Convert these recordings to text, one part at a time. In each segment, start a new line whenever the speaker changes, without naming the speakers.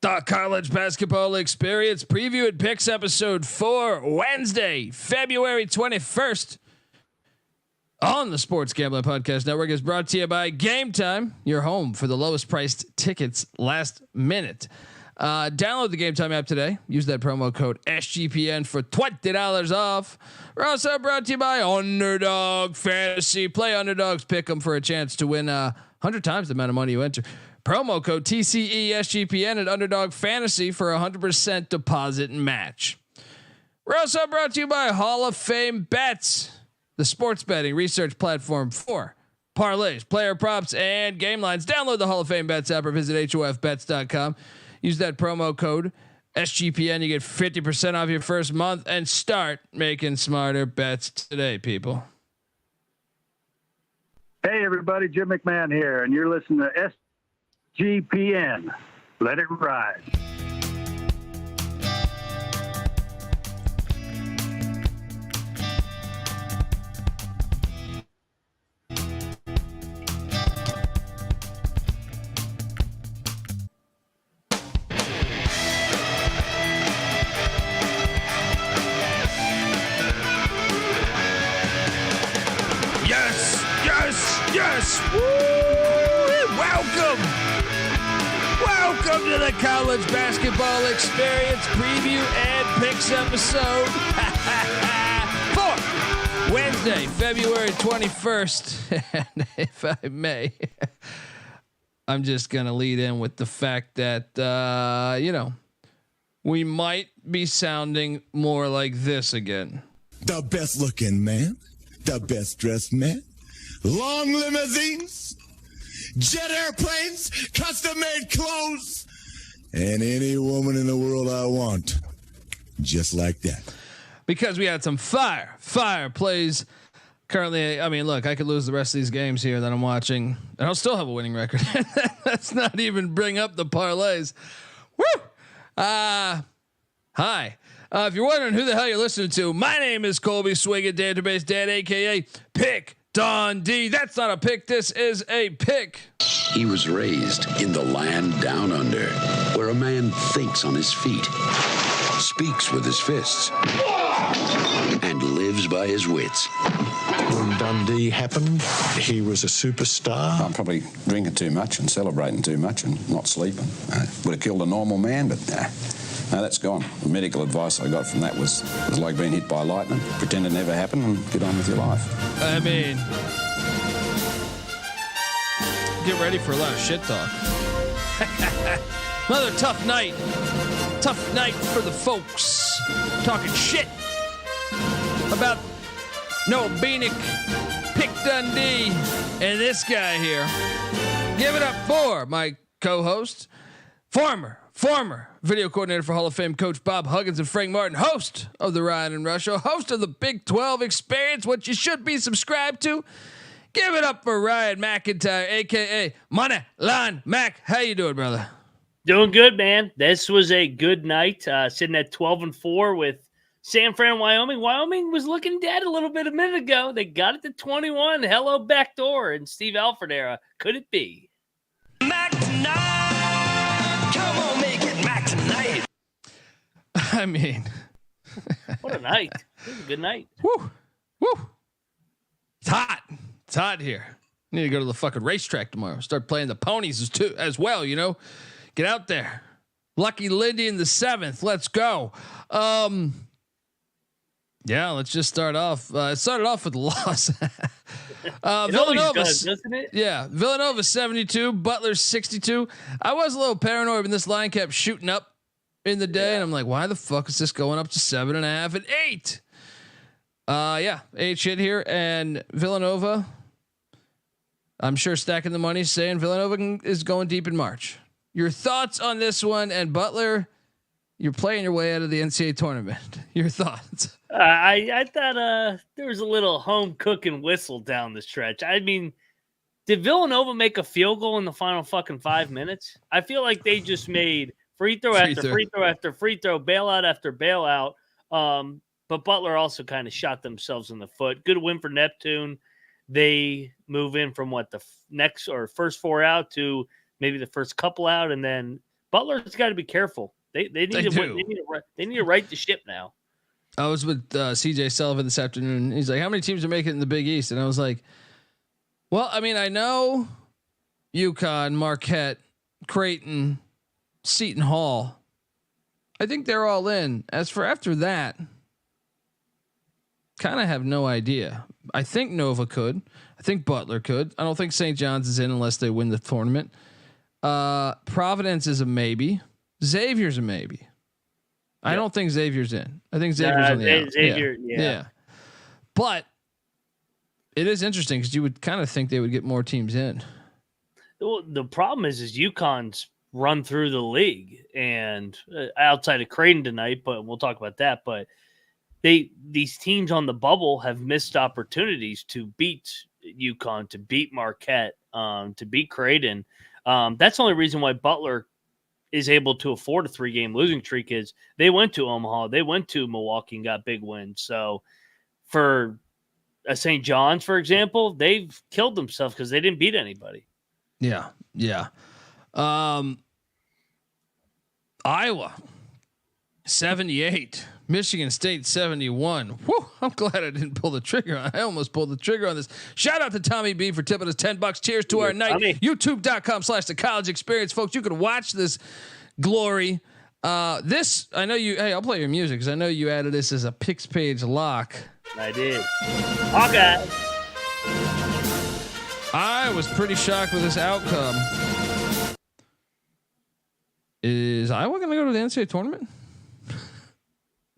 The College Basketball Experience Preview and Picks episode for Wednesday, February 21st on the Sports Gambling Podcast Network is brought to you by Game Time, your home for the lowest priced tickets last minute. Download the Game Time app today. Use that promo code SGPN for $20 off. We're also brought to you by Underdog Fantasy. Play Underdogs, pick them for a chance to win 100 times the amount of money you enter. Promo code TCESGPN at Underdog Fantasy for 100% deposit match. We're also brought to you by Hall of Fame Bets, the sports betting research platform for parlays, player props, and game lines. Download the Hall of Fame Bets app or visit HOFBets.com. Use that promo code SGPN. You get 50% off your first month and start making smarter bets today, people.
Hey, everybody. Jim McMahon here, and you're listening to SGPN. Let it ride.
Yes. Woo! Welcome to the College Basketball Experience Preview and Picks episode for Wednesday, February 21st. And if I may, I'm just going to lead in with the fact that, we might be sounding more like this again.
The best looking man, the best dressed man. Long limousines, jet airplanes, custom-made clothes, and any woman in the world I want, just like that.
Because we had some fire plays. Currently, I mean, look, I could lose the rest of these games here that I'm watching, and I'll still have a winning record. Let's not even bring up the parlays. Woo! Hi. If you're wondering who the hell you're listening to, my name is Colby Database Dad, a.k.a. Pick Dundee. That's not a pick. This is a pick.
He was raised in the land down under, where a man thinks on his feet, speaks with his fists, and lives by his wits.
When Dundee happened, he was a superstar.
I'm probably drinking too much and celebrating too much and not sleeping. Would have killed a normal man, but no, that's gone. The medical advice I got from that was like being hit by lightning. Pretend it never happened and get on with your life.
I mean, get ready for a lot of shit talk. Another tough night. Tough night for the folks. Talking shit about Noah Beanick, Pick Dundee, and this guy here. Give it up for my co-host, former video coordinator for Hall of Fame coach Bob Huggins and Frank Martin, host of the Ryan and Rush Show, host of the Big 12 Experience, what you should be subscribed to. Give it up for Ryan McIntyre, aka Money Line Mac. How you doing, brother?
Doing good, man. This was a good night. Sitting at 12-4 with San Fran, Wyoming. Wyoming was looking dead a little bit a minute ago. They got it to 21. Hello, backdoor in Steve Alford era. Could it be?
Mac tonight. Come on, make it Mac tonight. I mean,
what a night. It was a good night.
Woo. It's hot. It's hot here. Need to go to the fucking racetrack tomorrow. Start playing the ponies as well, you know. Get out there. Lucky Lindy in the 7th. Let's go. Yeah, let's just start off. It started off with a loss. Villanova,
doesn't it?
Yeah, Villanova 72, Butler 62. I was a little paranoid when this line kept shooting up in the day, and I'm like, why the fuck is this going up to 7.5 and 8? 8 shit here, and Villanova. I'm sure stacking the money, saying Villanova is going deep in March. Your thoughts on this one? And Butler, you're playing your way out of the NCAA tournament. Your thoughts?
I thought there was a little home cooking whistle down the stretch. I mean, did Villanova make a field goal in the final fucking 5 minutes? I feel like they just made free throw after free throw after free throw, bailout after bailout. But Butler also kind of shot themselves in the foot. Good win for Neptune. They move in from the next or first four out to maybe the first couple out, and then Butler's got to be careful. They need to right the ship now.
I was with CJ Sullivan this afternoon. He's like, "How many teams are making it in the Big East?" And I was like, "Well, I mean, I know UConn, Marquette, Creighton, Seton Hall. I think they're all in. As for after that, kind of have no idea. I think Nova could. I think Butler could. I don't think St. John's is in unless they win the tournament. Providence is a maybe. Xavier's a maybe. Yep. I don't think Xavier's in. I think Xavier's on the out.
Xavier, yeah.
But it is interesting because you would kind of think they would get more teams in.
Well, the problem is UConn's run through the league and outside of Creighton tonight, but we'll talk about that. But these teams on the bubble have missed opportunities to beat UConn, to beat Marquette, to beat Creighton. That's the only reason why Butler is able to afford a 3-game losing streak is they went to Omaha, they went to Milwaukee and got big wins. So for St. John's, for example, they've killed themselves because they didn't beat anybody.
Yeah. Iowa 78, Michigan State 71. Whew, I'm glad I didn't pull the trigger. I almost pulled the trigger on this. Shout out to Tommy B for tipping us $10. Cheers to our night. YouTube.com/the college experience, folks. You can watch this glory. This, I know you, hey, I'll play your music because I know you added this as a picks page lock.
I did. Okay.
I was pretty shocked with this outcome. Is Iowa going to go to the NCAA tournament?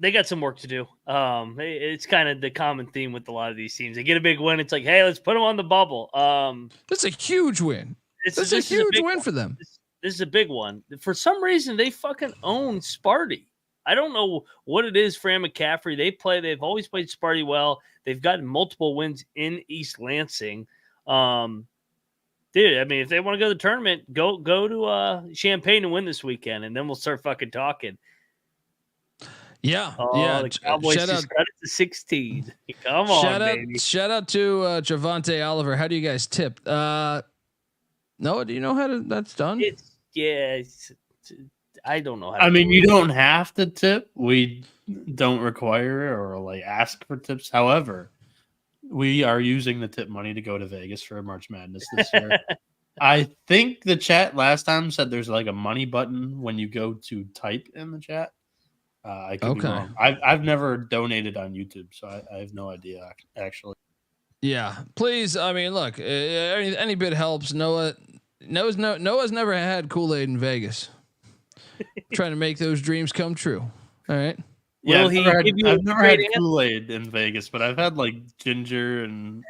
They got some work to do. It's kind of the common theme with a lot of these teams. They get a big win. It's like, hey, let's put them on the bubble.
That's a huge win. That's a huge win for them.
This is a big one. For some reason, they fucking own Sparty. I don't know what it is for Ann McCaffrey. They've always played Sparty well. They've gotten multiple wins in East Lansing. Dude, I mean, if they want to go to the tournament, go to Champaign and win this weekend, and then we'll start fucking talking.
Yeah,
The Cowboys just got it to 16. Come on, baby.
Shout out to Javante Oliver. How do you guys tip? Noah, do you know how that's done?
I don't know how.
I mean, you don't have to tip. We don't require it or like ask for tips. However, we are using the tip money to go to Vegas for March Madness this year. I think the chat last time said there's like a money button when you go to type in the chat. I could be wrong. I've never donated on YouTube, so I have no idea actually.
Yeah, please. I mean, look, any bit helps. Noah's never had Kool-Aid in Vegas. Trying to make those dreams come true. All right.
Yeah, I've never had Kool-Aid in Vegas, but I've had like ginger and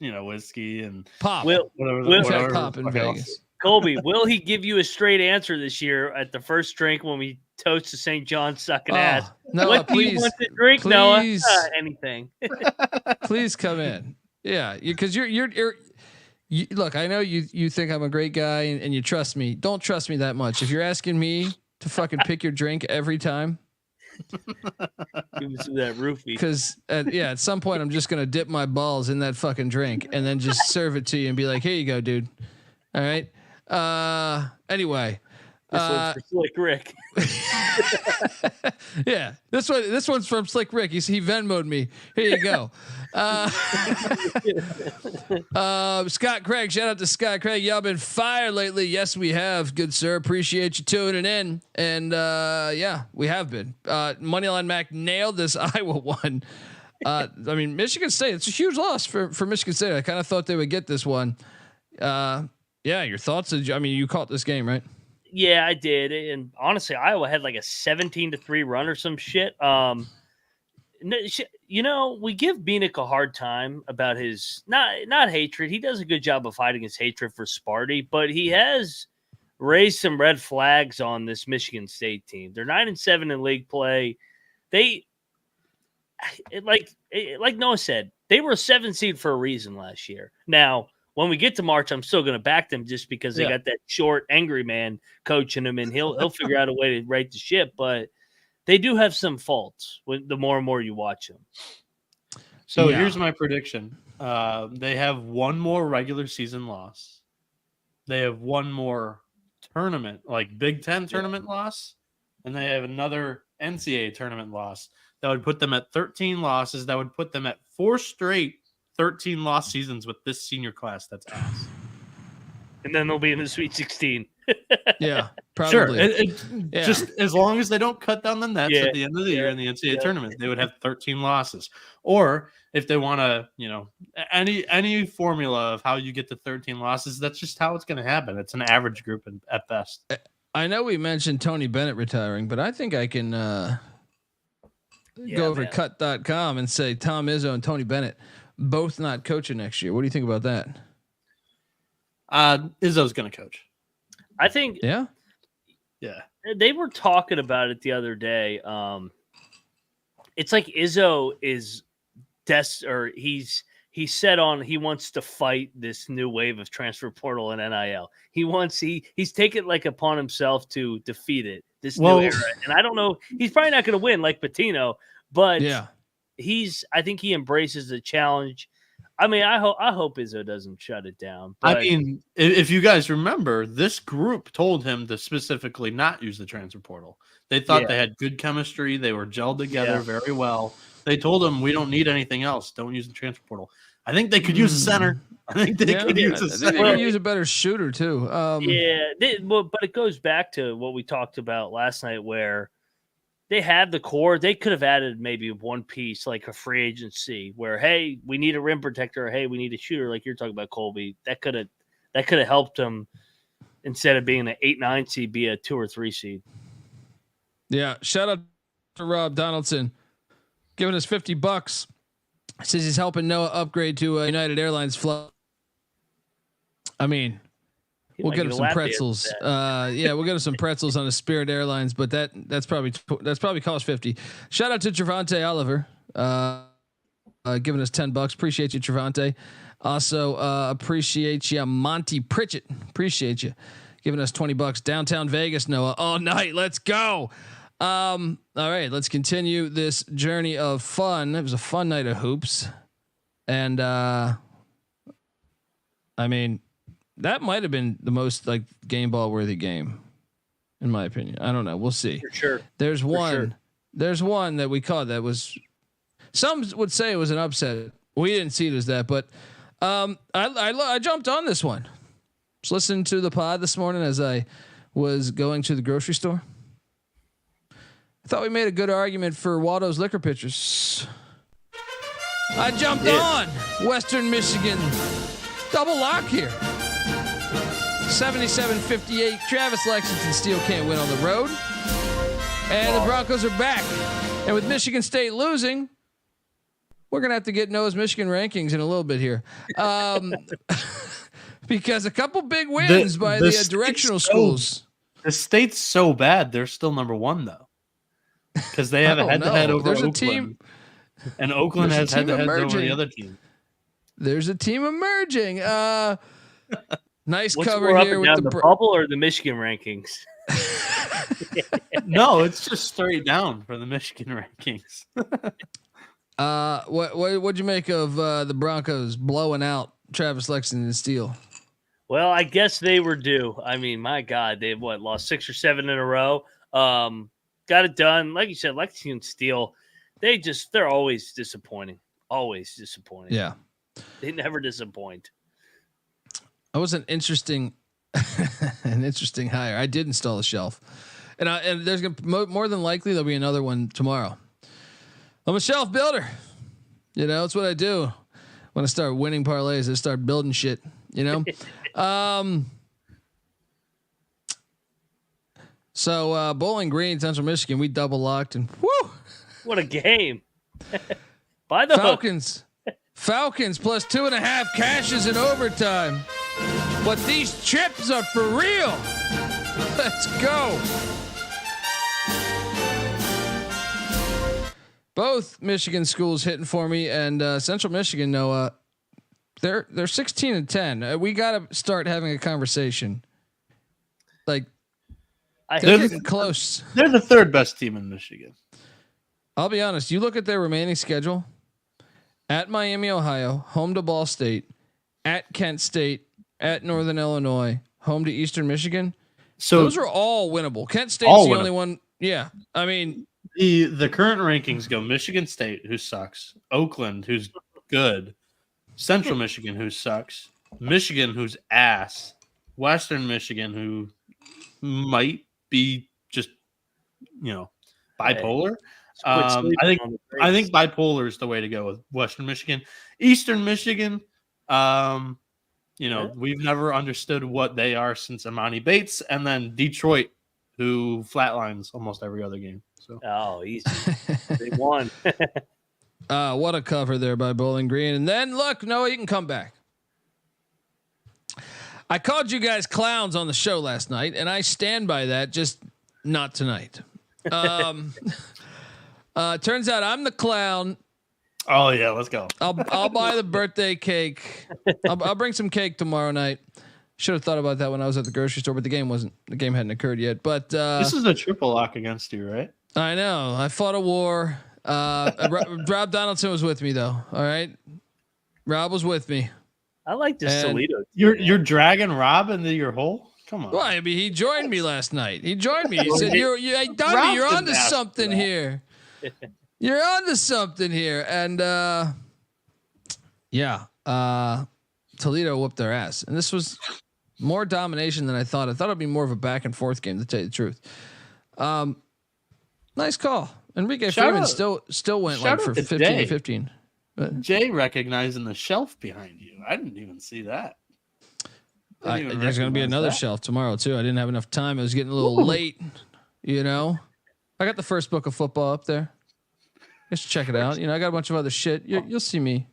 whiskey and
pop.
Whatever
pop in Vegas.
Colby, will he give you a straight answer this year at the first drink when we toast to St. John's sucking ass?
No,
what
please,
do you want to drink, Noah? Anything.
Please come in. Yeah, because you're look. I know you think I'm a great guy and you trust me. Don't trust me that much. If you're asking me to fucking pick your drink every time.
Give me some of that roofie.
Because at some point I'm just gonna dip my balls in that fucking drink and then just serve it to you and be like, here you go, dude. All right. Anyway,
this one's for Slick Rick.
Yeah, this one's from Slick Rick. He Venmo'd me. Here you go. Scott Craig, shout out to Scott Craig. Y'all been fired lately. Yes, we have, good sir. Appreciate you tuning in. And yeah, we have been. Moneyline Mac nailed this Iowa one. I mean, Michigan State. It's a huge loss for Michigan State. I kind of thought they would get this one. Yeah, your thoughts? I mean, you caught this game, right?
Yeah, I did. And honestly, Iowa had like a 17-3 run or some shit. We give Beanick a hard time about his not hatred. He does a good job of hiding his hatred for Sparty, but he has raised some red flags on this Michigan State team. They're 9-7 in league play. Like Noah said, they were a 7 seed for a reason last year. Now, when we get to March, I'm still going to back them just because they got that short, angry man coaching them, and he'll figure out a way to right the ship. But they do have some faults the more and more you watch them.
So here's my prediction. They have one more regular season loss. They have one more tournament, like Big Ten tournament loss, and they have another NCAA tournament loss that would put them at 13 losses. That would put them at 4 straight 13 loss seasons with this senior class. That's ass.
And then they'll be in the Sweet 16.
Yeah, probably.
Sure. Just as long as they don't cut down the nets at the end of the year in the NCAA tournament, they would have 13 losses. Or if they want to, any formula of how you get to 13 losses, that's just how it's going to happen. It's an average group at best.
I know we mentioned Tony Bennett retiring, but I think I can go over to cut.com and say Tom Izzo and Tony Bennett both not coaching next year. What do you think about that?
Izzo's going to coach.
I think.
Yeah.
They were talking about it the other day. It's like Izzo is he's set on. He wants to fight this new wave of transfer portal and NIL. He's taken like upon himself to defeat it. This new era, and I don't know. He's probably not going to win like Pitino, but I think he embraces the challenge. I mean, I hope Izzo doesn't shut it down. But
I mean, if you guys remember, this group told him to specifically not use the transfer portal. They thought they had good chemistry. They were gelled together very well. They told him, we don't need anything else. Don't use the transfer portal. I think they could use a center. I think they could use a center.
They could use a better shooter too.
But it goes back to what we talked about last night where they had the core. They could have added maybe one piece like a free agency where, hey, we need a rim protector. Or, hey, we need a shooter like you're talking about, Colby. That could have helped them instead of being an 8-9 seed, be a 2 or 3 seed.
Yeah. Shout out to Rob Donaldson giving us $50. Says he's helping Noah upgrade to a United Airlines flight. I mean, we'll get him some pretzels. We'll get him some pretzels on a Spirit Airlines, but that's probably cost $50. Shout out to Trevante Oliver, giving us $10. Appreciate you, Trevante. Also, appreciate you, Monty Pritchett. Appreciate you giving us $20. Downtown Vegas, Noah, all night. Let's go. All right, let's continue this journey of fun. It was a fun night of hoops, and I mean, that might have been the most like game ball worthy game, in my opinion. I don't know. We'll see.
For sure.
There's one that we caught that was. Some would say it was an upset. We didn't see it as that, but I jumped on this one. Just listening to the pod this morning as I was going to the grocery store. I thought we made a good argument for Waldo's liquor pitchers. I jumped on Western Michigan double lock here. 77-58. Travis Lexington still can't win on the road. And the Broncos are back. And with Michigan State losing, we're going to have to get Noah's Michigan rankings in a little bit here. Because a couple big wins by the directional schools.
The state's so bad, they're still number 1, though. Because they have a head-to-head over Oakland. Team, and Oakland has head-to-head over the other team.
There's a team emerging. Nice
What's
cover here with
the bubble or the Michigan rankings.
No, it's just straight down for the Michigan rankings.
What'd you make of the Broncos blowing out Travis Lexington and Steele?
Well, I guess they were due. I mean, my God, they've lost 6 or 7 in a row. Got it done. Like you said, Lexington and Steele, they're always disappointing. Always disappointing.
Yeah.
They never disappoint.
That was an interesting hire. I did install a shelf, and there's more than likely there'll be another one tomorrow. I'm a shelf builder. It's what I do when I start winning parlays. I start building shit. So Bowling Green, Central Michigan, we double locked and whoo!
What a game! By the
Falcons plus 2.5 cashes in overtime. But these chips are for real. Let's go. Both Michigan schools hitting for me, and Central Michigan, Noah, they're 16-10. We got to start having a conversation. Like they're getting close.
They're the 3rd best team in Michigan.
I'll be honest. You look at their remaining schedule: at Miami, Ohio, home to Ball State, at Kent State, at Northern Illinois, home to Eastern Michigan.
So
those are all winnable. Kent State's
all
the
winnable.
only one. Yeah, I mean,
the current rankings go Michigan State, who sucks, Oakland, who's good, Central Michigan, who sucks, Michigan, who's ass, Western Michigan, who might be just bipolar. I think bipolar is the way to go with Western Michigan. Eastern Michigan, we've never understood what they are since Imani Bates, and then Detroit, who flatlines almost every other game. So
easy. They won.
What a cover there by Bowling Green. And then look, Noah, you can come back. I called you guys clowns on the show last night, and I stand by that, just not tonight. Turns out I'm the clown.
Oh yeah, let's go.
I'll buy the birthday cake. I'll bring some cake tomorrow night. Should have thought about that when I was at the grocery store, but the game hadn't occurred yet. But
this is a triple lock against you, right?
I know. I fought a war. Rob Donaldson was with me though. All right. Rob was with me.
I like this Toledo.
You're dragging Rob into your hole? Come on.
Well, I mean, he joined me last night. He joined me. He said, hey, Dundee, you're onto something here. You're onto something here. And Toledo whooped their ass. And this was more domination than I thought. I thought it'd be more of a back and forth game, to tell you the truth. Nice call. Enrique Freeman still went like for 15-15. But
Jay recognizing the shelf behind you. I didn't even see that.
There's going to be another shelf tomorrow too. I didn't have enough time. It was getting a little late. I got the first book of football up there. Just check it out. I got a bunch of other shit. You'll see me.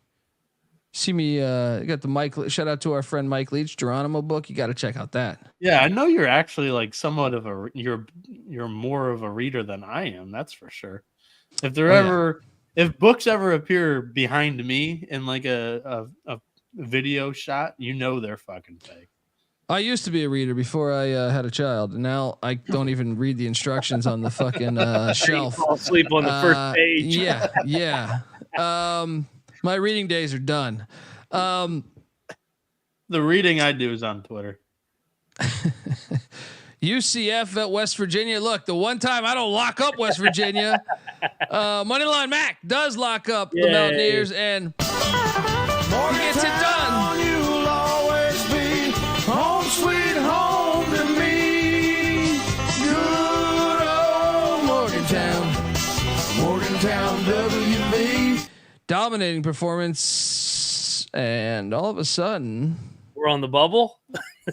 Got the Mike. Shout out to our friend Mike Leach, Geronimo book. You got to check out that.
Yeah, I know you're actually like somewhat of you're more of a reader than I am. That's for sure. If books ever appear behind me in like a video shot, they're fucking fake.
I used to be a reader before I had a child. And now I don't even read the instructions on the fucking shelf.
Fall asleep on the first page.
Yeah. My reading days are done.
The reading I do is on Twitter.
UCF at West Virginia. Look, the one time I don't lock up West Virginia, Moneyline Mac does lock up the Mountaineers, and he gets it done.
You'll always be home sweet home to me. Good old Morgantown, WV.
Dominating performance, and all of a sudden
we're on the bubble.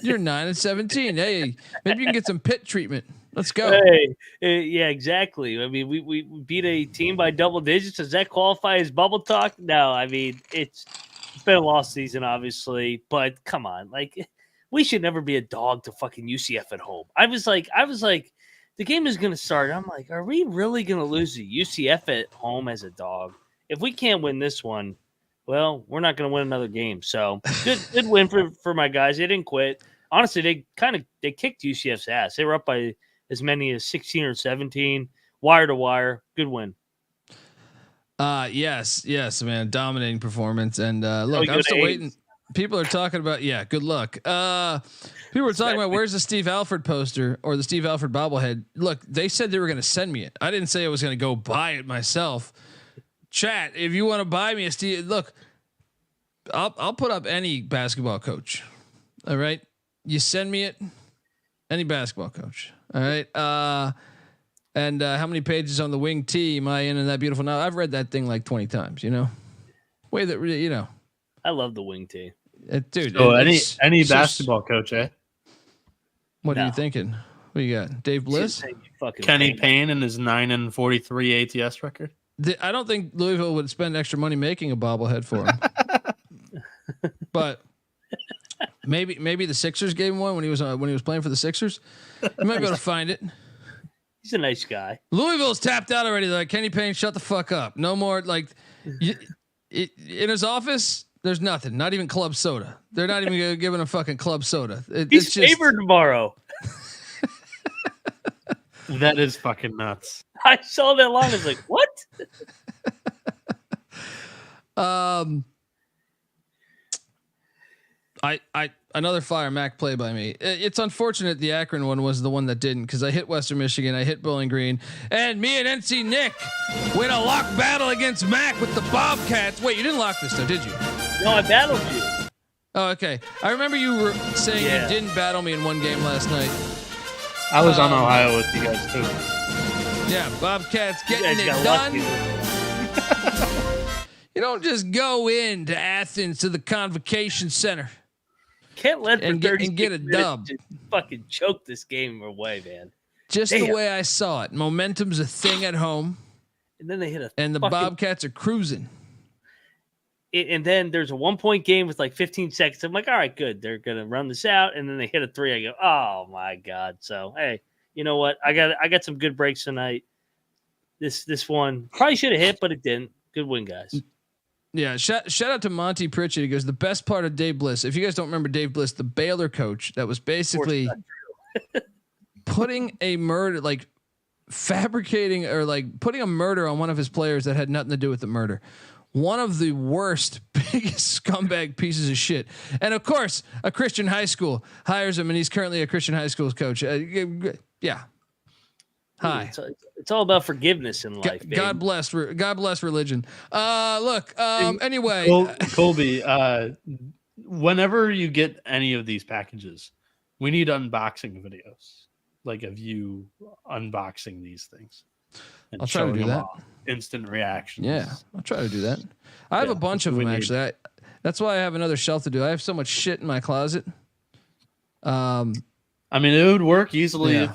You're 9-17. Hey, maybe you can get some pit treatment. Let's go.
Hey, yeah, exactly. I mean, we beat a team by double digits. Does that qualify as bubble talk? No, I mean it's been a lost season, obviously, but come on, like we should never be a dog to fucking UCF at home. I was like, the game is gonna start. I'm like, are we really gonna lose to UCF at home as a dog? If we can't win this one, well, we're not going to win another game. So good win for my guys. They didn't quit. Honestly, they kicked UCF's ass. They were up by as many as 16 or 17, wire to wire. Good win.
Yes, man. Dominating performance. And look, I'm still waiting. People are talking about, good luck. People were talking about where's the Steve Alford poster or the Steve Alford bobblehead. Look, they said they were going to send me it. I didn't say I was going to go buy it myself. Chat, if you want to buy me a Steve, look, I'll put up any basketball coach. All right, you send me it, any basketball coach. All right, and how many pages on the wing tee am I in that beautiful? Now I've read that thing like 20 times. Way that
I love the wing tee,
dude.
So any basketball coach, eh?
What are you thinking? What you got, Dave Bliss,
Kenny Payne, and his 9-43 ATS record.
I don't think Louisville would spend extra money making a bobblehead for him, but maybe the Sixers gave him one when he was playing for the Sixers. You might be able to find it.
He's a nice guy.
Louisville's tapped out already. They're like, Kenny Payne, shut the fuck up. No more. Like, in his office, there's nothing. Not even club soda. They're not even giving a fucking club soda.
He's favored tomorrow.
That is fucking nuts.
I saw that line. I was like, what?
Another Fire Mac play by me. It's unfortunate the Akron one was the one that didn't, because I hit Western Michigan, I hit Bowling Green, and me and NC Nick win a lock battle against Mac with the Bobcats. Wait, you didn't lock this though, did you?
No, I battled you.
Oh, okay. I remember you were saying you didn't battle me in one game last night.
I was on Ohio with you guys too.
Yeah, Bobcats getting it done. You don't just go into Athens to the Convocation Center.
Can't let
and get a dub.
Just fucking choke this game away, man.
Just the way I saw it. Momentum's a thing at home.
And then they hit
and the Bobcats are cruising.
And then there's a 1-point game with like 15 seconds. I'm like, all right, good. They're gonna run this out, and then they hit a 3. I go, oh my god. So hey, you know what? I got some good breaks tonight. This one probably should have hit, but it didn't. Good win, guys.
Yeah, shout out to Monty Pritchett. He goes, the best part of Dave Bliss. If you guys don't remember Dave Bliss, the Baylor coach that was basically putting a murder, like fabricating or like putting a murder on one of his players that had nothing to do with the murder. One of the worst, biggest scumbag pieces of shit. And of course, a Christian high school hires him, and he's currently a Christian high school coach. Yeah. Hi.
It's all about forgiveness in life.
God bless religion. Look. Anyway,
Colby. Whenever you get any of these packages, we need unboxing videos, like of you unboxing these things. And
I'll try to do that.
Instant reactions.
Yeah, I'll try to do that. I have a bunch of them actually. That's why I have another shelf to do. I have so much shit in my closet.
I mean, it would work easily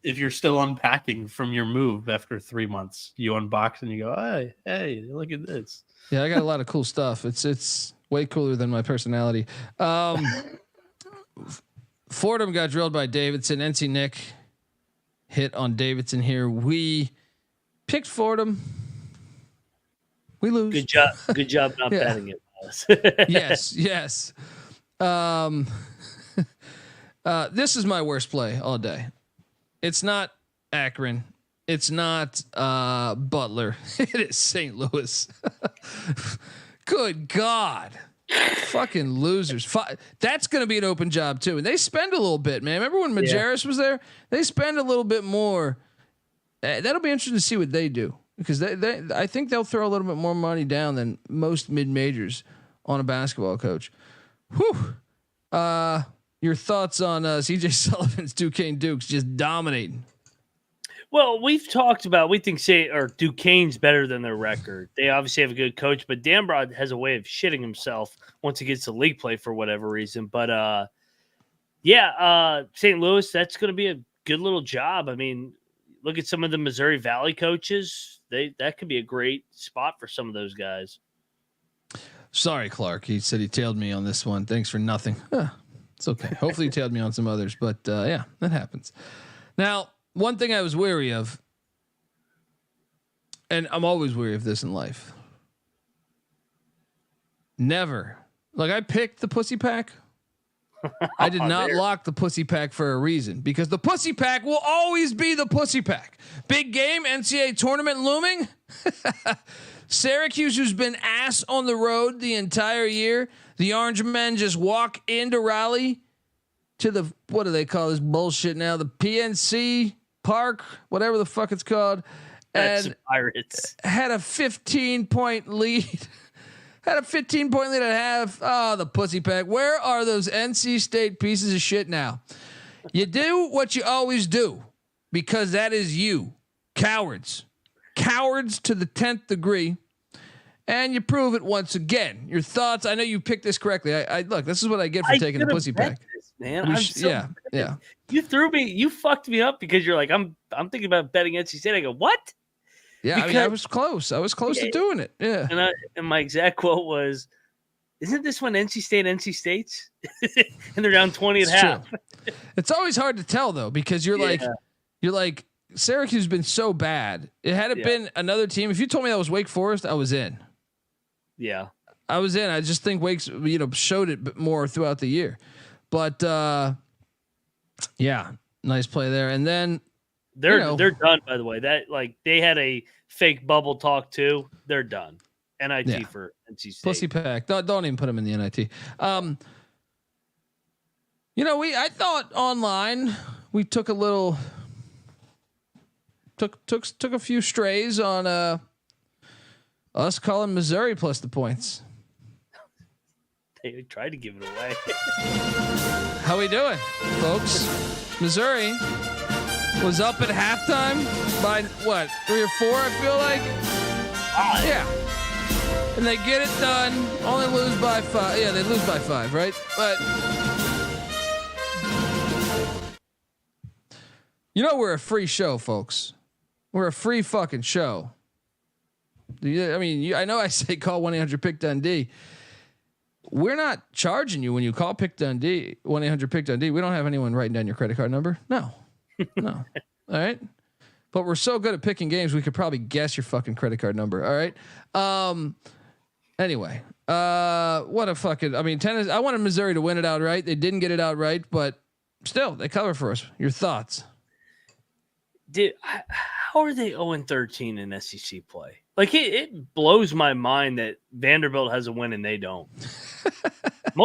if you're still unpacking from your move after 3 months. You unbox and you go, hey, look at this.
Yeah, I got a lot of cool stuff. It's way cooler than my personality. Fordham got drilled by Davidson. NC Nick hit on Davidson here. We picked Fordham. We lose.
Good job not betting it.
Yes. This is my worst play all day. It's not Akron. It's not Butler. It is St. Louis. Good God. Fucking losers. That's going to be an open job too. And they spend a little bit, man. Remember when Majerus was there? They spend a little bit more. That'll be interesting to see what they do, because I think they'll throw a little bit more money down than most mid-majors on a basketball coach. Whew. Your thoughts on CJ Sullivan's Duquesne Dukes just dominating?
Well, we've talked about, we think Duquesne's better than their record. They obviously have a good coach, but Dambrod has a way of shitting himself once he gets to league play for whatever reason. But St. Louis, that's going to be a good little job. I mean, look at some of the Missouri Valley coaches. That could be a great spot for some of those guys.
Sorry, Clark. He said he tailed me on this one. Thanks for nothing. It's okay. Hopefully he tailed me on some others, but yeah, that happens. Now, one thing I was wary of, and I'm always wary of this in life. Never. Like, I picked the pussy pack. I did not lock the pussy pack for a reason, because the pussy pack will always be the pussy pack. Big game, NCAA tournament looming. Syracuse, who's been ass on the road the entire year. The Orange Men just walk into Raleigh to the, what do they call this bullshit now? The PNC Park, whatever the fuck it's called. And
Pirates
had a 15-point lead. Had a 15-point lead at half. Oh, the pussy pack. Where are those NC State pieces of shit now? You do what you always do, because that is you. Cowards. Cowards to the 10th degree. And you prove it once again. Your thoughts? I know you picked this correctly. I look. This is what I get for taking the pussy pack.
This, man, yeah. You threw me. You fucked me up because you're like, I'm thinking about betting NC State. I go, what?
Yeah, because, I was close. I was close to doing it. Yeah.
And my exact quote was, "Isn't this one NC State's?" And they're down 20 at half.
It's always hard to tell though, because you're like Syracuse has been so bad. It had it been another team. If you told me that was Wake Forest, I was in.
Yeah,
I was in. I just think Wake's showed it more throughout the year, but yeah, nice play there. And then
they're done. By the way, that they had a fake bubble talk too. They're done. NIT for NC State.
Pussy pack. Don't even put them in the NIT. I thought online we took a little, took a few strays on us calling Missouri plus the points.
They tried to give it away.
How we doing, folks? Missouri was up at halftime by what, 3 or 4? I feel like. Yeah. And they get it done. Only lose by 5. Yeah, they lose by 5, right? But we're a free show, folks. We're a free fucking show. I mean, I know I say call 1-800-PICK-DUNDEE. We're not charging you when you call Pick Dundee, 1-800-PICK-DUNDEE. We don't have anyone writing down your credit card number. No. All right. But we're so good at picking games, we could probably guess your fucking credit card number. All right. Anyway, what a fucking, tennis. I wanted Missouri to win it outright. They didn't get it outright, but still they cover for us. Your thoughts?
Dude, how are they 0-13 in SEC play? Like it blows my mind that Vanderbilt has a win and they don't.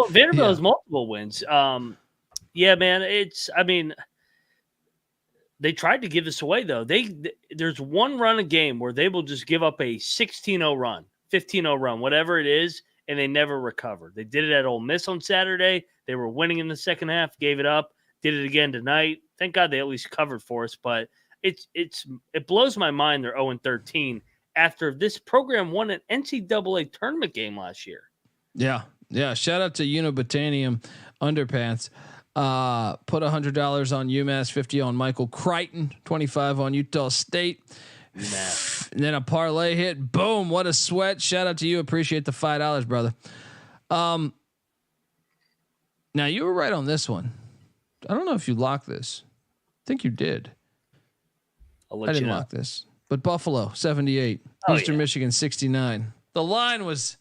Vanderbilt has multiple wins. Yeah, man. They tried to give this away though. There's one run a game where they will just give up a 16-0 run, 15-0 run, whatever it is, and they never recover. They did it at Ole Miss on Saturday. They were winning in the second half, gave it up, did it again tonight. Thank God they at least covered for us, but it blows my mind they're 0-13 after this program won an NCAA tournament game last year.
Yeah. Yeah. Shout out to Unibotanium Underpants. Put $100 on UMass, 50 on Michael Crichton, 25 on Utah State. And then a parlay hit. Boom. What a sweat. Shout out to you. Appreciate the $5, brother. Now you were right on this one. I don't know if you locked this. I think you did. I didn't lock this, but Buffalo 78, Eastern Michigan 69. The line was,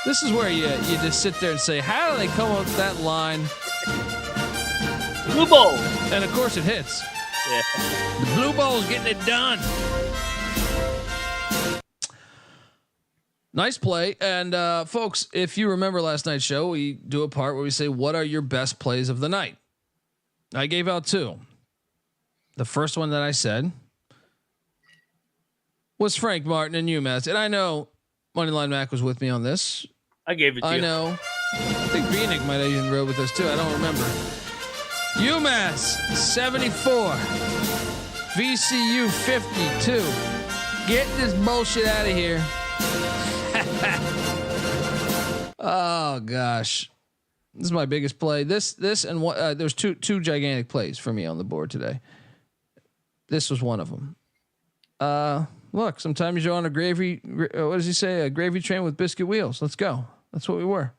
this is where you just sit there and say, how do they come up with that line?
Blue Bowl.
And of course it hits.
Yeah.
The Blue Bowl's getting it done. Nice play. And folks, if you remember last night's show, we do a part where we say, what are your best plays of the night? I gave out 2. The first one that I said was Frank Martin and UMass. And I know Moneyline Mac was with me on this.
I gave it to you.
I know. I think Beanick might have even rode with us too. I don't remember. UMass 74, VCU 52. Get this bullshit out of here. Oh gosh, this is my biggest play. This and what? There's two gigantic plays for me on the board today. This was one of them. Look, sometimes you're on a gravy. What does he say? A gravy train with biscuit wheels. Let's go. That's what we were.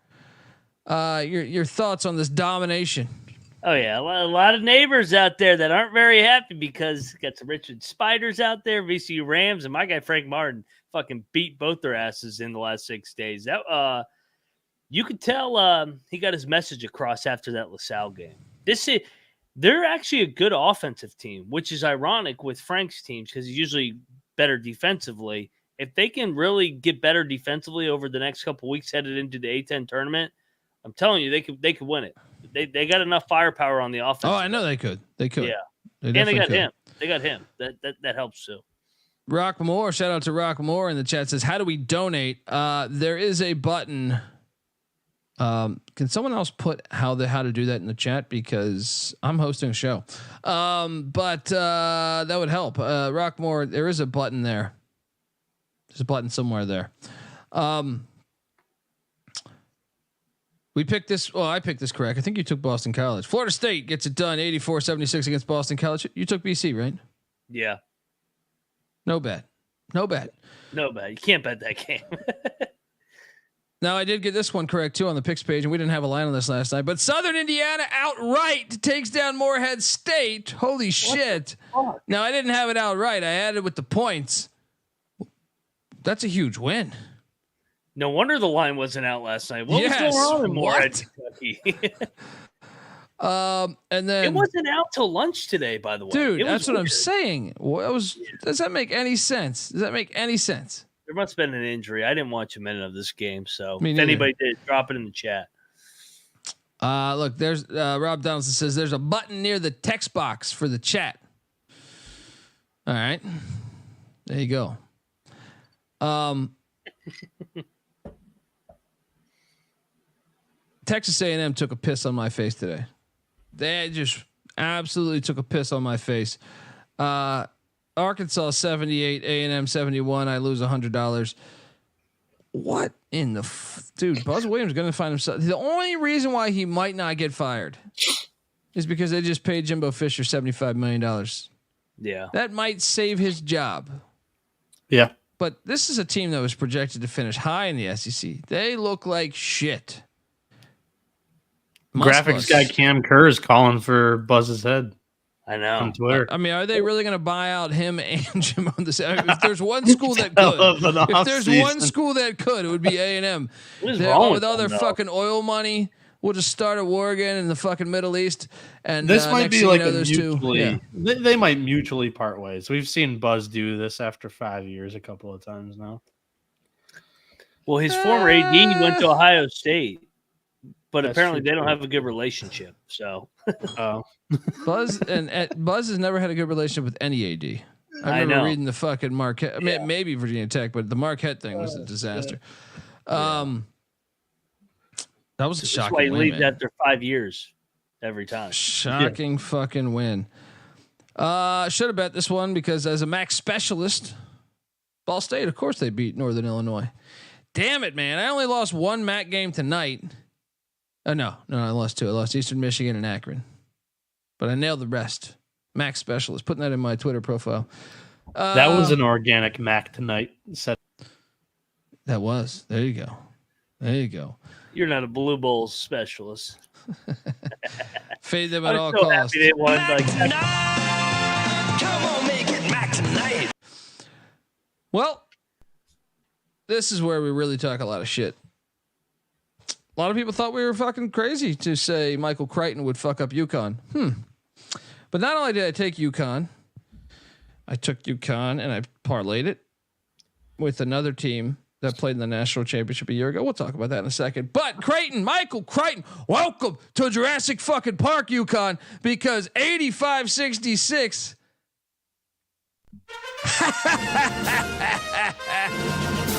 Your thoughts on this domination?
Oh yeah, a lot of neighbors out there that aren't very happy because got some Richard Spiders out there, VCU Rams, and my guy Frank Martin fucking beat both their asses in the last 6 days. That you could tell he got his message across after that LaSalle game. They're actually a good offensive team, which is ironic with Frank's teams because he's usually better defensively. If they can really get better defensively over the next couple of weeks headed into the A-10 tournament, I'm telling you, they could win it. They got enough firepower on the offense.
Oh, I know they could. They could.
Yeah.
They
got
could.
him. They got him. That helps too.
Rock Moore, shout out to Rock Moore in the chat, says, how do we donate? There is a button. Can someone else put how to do that in the chat? Because I'm hosting a show. But that would help. Rock Moore, there is a button there. There's a button somewhere there. We picked this. Well, I picked this correct. I think you took Boston College. Florida State gets it done. 84-76 against Boston College. You took BC, right?
Yeah.
No bet.
You can't bet that game.
Now I did get this one correct too on the picks page, and we didn't have a line on this last night. But Southern Indiana outright takes down Morehead State. Holy shit! Now I didn't have it outright. I added with the points. That's a huge win.
No wonder the line wasn't out last night. What was going on in Morehead, Kentucky?
And then
it wasn't out till lunch today, by the way.
Dude, that's what I'm saying. Does that make any sense? Does that make any sense?
There must have been an injury. I didn't watch a minute of this game, so if anybody did, drop it in the chat.
Look, there's Rob Donaldson says there's a button near the text box for the chat. All right, there you go. Texas A&M took a piss on my face today. They just absolutely took a piss on my face. Arkansas 78, A&M 71. I lose $100. What in the dude? Buzz Williams is going to find himself. The only reason why he might not get fired is because they just paid Jimbo Fisher $75 million.
Yeah,
that might save his job.
Yeah,
but this is a team that was projected to finish high in the SEC. They look like shit.
Graphics guy Cam Kerr is calling for Buzz's head.
I know.
On Twitter.
I mean, are they really going to buy out him and Jim on this? If there's one school that could, if there's one school that could, it would be A&M. With all their fucking oil money, we'll just start a war again in the fucking Middle East. And
this might be like a mutually.
Yeah.
They might mutually part ways. We've seen Buzz do this after 5 years a couple of times now.
Well, his former AD went to Ohio State. But that's apparently they don't have a good relationship. So,
Buzz has never had a good relationship with any AD. I remember reading the fucking Marquette. I mean, maybe Virginia Tech, but the Marquette thing was a disaster. That was a shocking win. That's why he leaves
after 5 years every time.
Shocking fucking win. Should have bet this one because as a MAC specialist, Ball State, of course, they beat Northern Illinois. Damn it, man! I only lost one MAC game tonight. No, I lost two. I lost Eastern Michigan and Akron, but I nailed the rest. Mac specialist, putting that in my Twitter profile.
That was an organic Mac tonight.
That was. There you go. There you go.
You're not a Blue Bowl specialist.
Fade them at all costs.
Happy they won.
Come on, make it Mac tonight.
Well, this is where we really talk a lot of shit. A lot of people thought we were fucking crazy to say Michael Crichton would fuck up UConn. But not only did I take UConn, I took UConn and I parlayed it with another team that played in the national championship a year ago. We'll talk about that in a second. But Crichton, Michael Crichton, welcome to Jurassic fucking Park, UConn, because 85-66.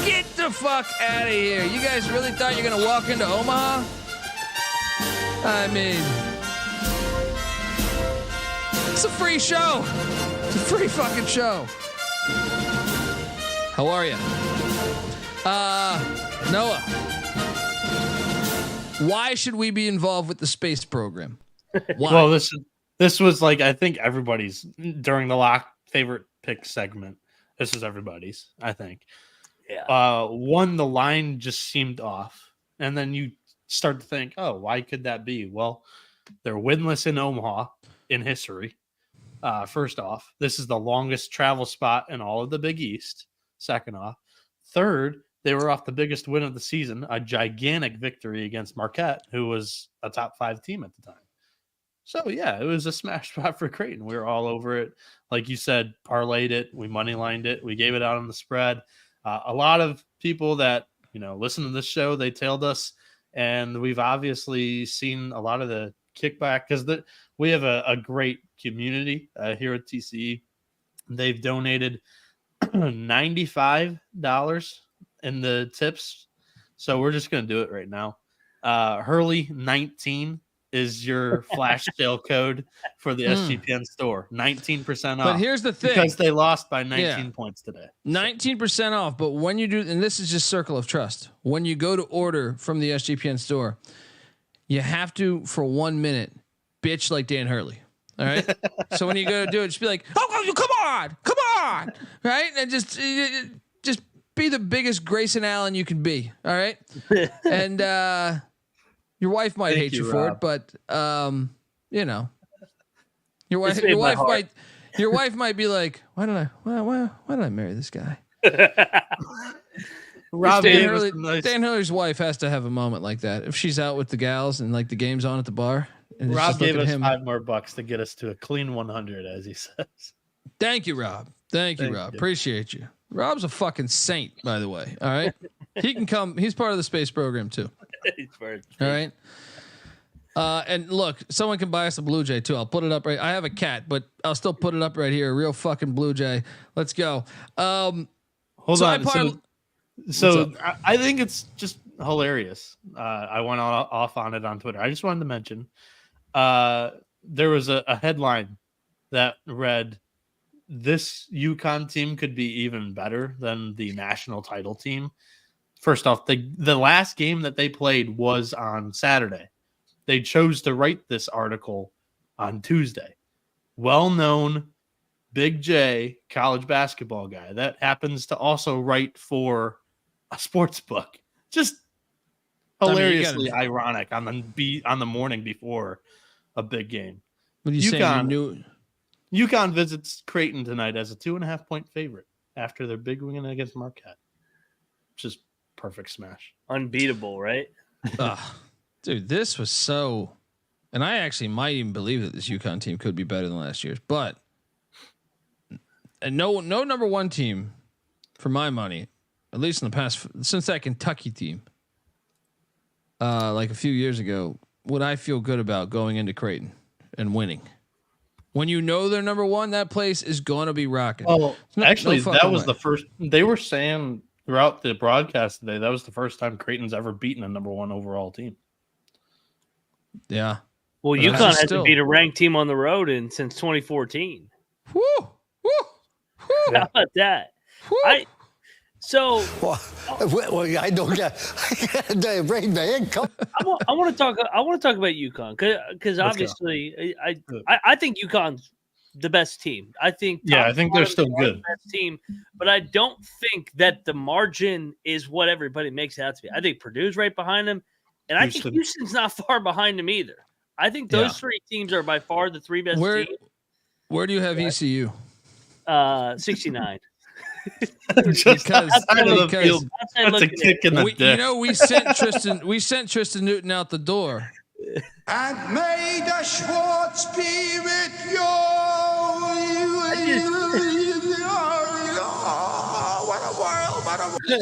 Get the fuck out of here. You guys really thought you're going to walk into Omaha? I mean, it's a free show. It's a free fucking show. How are you? Noah. Why should we be involved with the space program? Why?
Well, this was like, I think everybody's during the lock favorite pick segment. This is everybody's, I think.
Yeah.
One, the line just seemed off. And then you start to think, oh, why could that be? Well, they're winless in Omaha in history. First off, this is the longest travel spot in all of the Big East. Second off. Third, they were off the biggest win of the season, a gigantic victory against Marquette, who was a top 5 team at the time. So, yeah, it was a smash spot for Creighton. We were all over it. Like you said, parlayed it. We moneylined it. We gave it out on the spread. A lot of people that, listen to this show, they tailed us. And we've obviously seen a lot of the kickback because we have a great community here at TCE. They've donated $95 in the tips. So we're just going to do it right now. Hurley 19 is your flash sale code for the SGPN store. 19% off.
But here's the thing.
Because they lost by 19 points today.
19% off. But when you do, and this is just circle of trust, when you go to order from the SGPN store, you have to, for 1 minute, bitch like Dan Hurley. All right. So when you go to do it, just be like, oh, come on. Right. And just be the biggest Grayson Allen you can be. All right. And, your wife might hate you for it, but your wife might be like, why did I marry this guy?
Rob
Dan Hurley's wife has to have a moment like that if she's out with the gals and like the game's on at the bar. And
Rob gave us $5 more to get us to a clean 100, as he says.
Thank you, Rob. Thank you, Rob. Appreciate you. Rob's a fucking saint, by the way. All right, he can come. He's part of the space program too. All right. And look, someone can buy us a Blue Jay too. I'll put it up right. I have a cat, but I'll still put it up right here. A real fucking Blue Jay. Let's go.
Hold on. So I think it's just hilarious. I went off on it on Twitter. I just wanted to mention there was a headline that read, "This UConn team could be even better than the national title team." First off, the last game that they played was on Saturday. They chose to write this article on Tuesday. Well-known Big J college basketball guy that happens to also write for a sports book. Just hilariously ironic on the morning before a big game.
What are you saying? You knew
UConn visits Creighton tonight as a 2.5-point favorite after their big win against Marquette. Just perfect smash.
Unbeatable, right?
Dude, this was so, and I actually might even believe that this UConn team could be better than last year's, but no number one team for my money, at least in the past, since that Kentucky team, like a few years ago, would I feel good about going into Creighton and winning. When you know they're number one, that place is going to be rocking.
Oh, actually, that was the first. They were saying throughout the broadcast today that was the first time Creighton's ever beaten a number one overall team.
Yeah.
Well, UConn hasn't beat a ranked team on the road since 2014.
Woo! Woo! Woo!
How about that? Woo! I
don't get the rain man.
I want to talk about UConn because obviously I think UConn's the best team. I think
they're still good.
The best team, but I don't think that the margin is what everybody makes it out to be. I think Purdue's right behind them, and I think Houston's not far behind them either. I think those three teams are by far the three best teams.
Where do you have ECU?
69.
Just outside of the field. That's a kick in the dick.
You know, we sent Tristan Newton out the door.
And may the Schwartz be with you.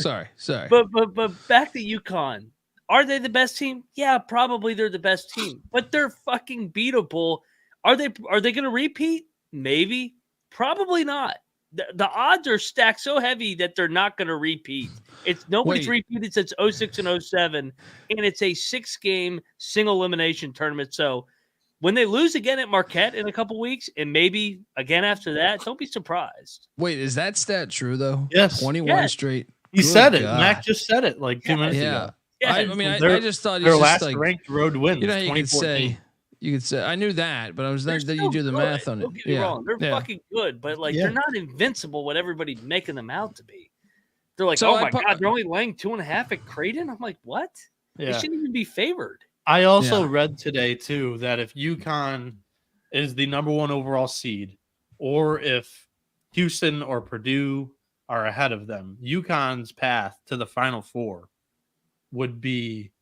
Sorry.
But back to UConn. Are they the best team? Yeah, probably they're the best team. But they're fucking beatable. Are they going to repeat? Maybe. Probably not. The odds are stacked so heavy that they're not going to repeat. Nobody's repeated since 06 and 07, and it's a 6-game single elimination tournament. So when they lose again at Marquette in a couple weeks, and maybe again after that, don't be surprised.
Wait, is that stat true though?
Yes,
21 straight.
He said it. Mac just said it like 2 minutes ago.
Yeah, I just thought
their last ranked road win.
You know, you could say I knew that, but I was then you do the math on it.
Don't get me wrong. They're fucking good, but they're not invincible what everybody's making them out to be. They're like, oh my God, they're only laying 2.5 at Creighton. I'm like, what? They shouldn't even be favored.
I also read today too that if UConn is the number one overall seed, or if Houston or Purdue are ahead of them, UConn's path to the Final Four would be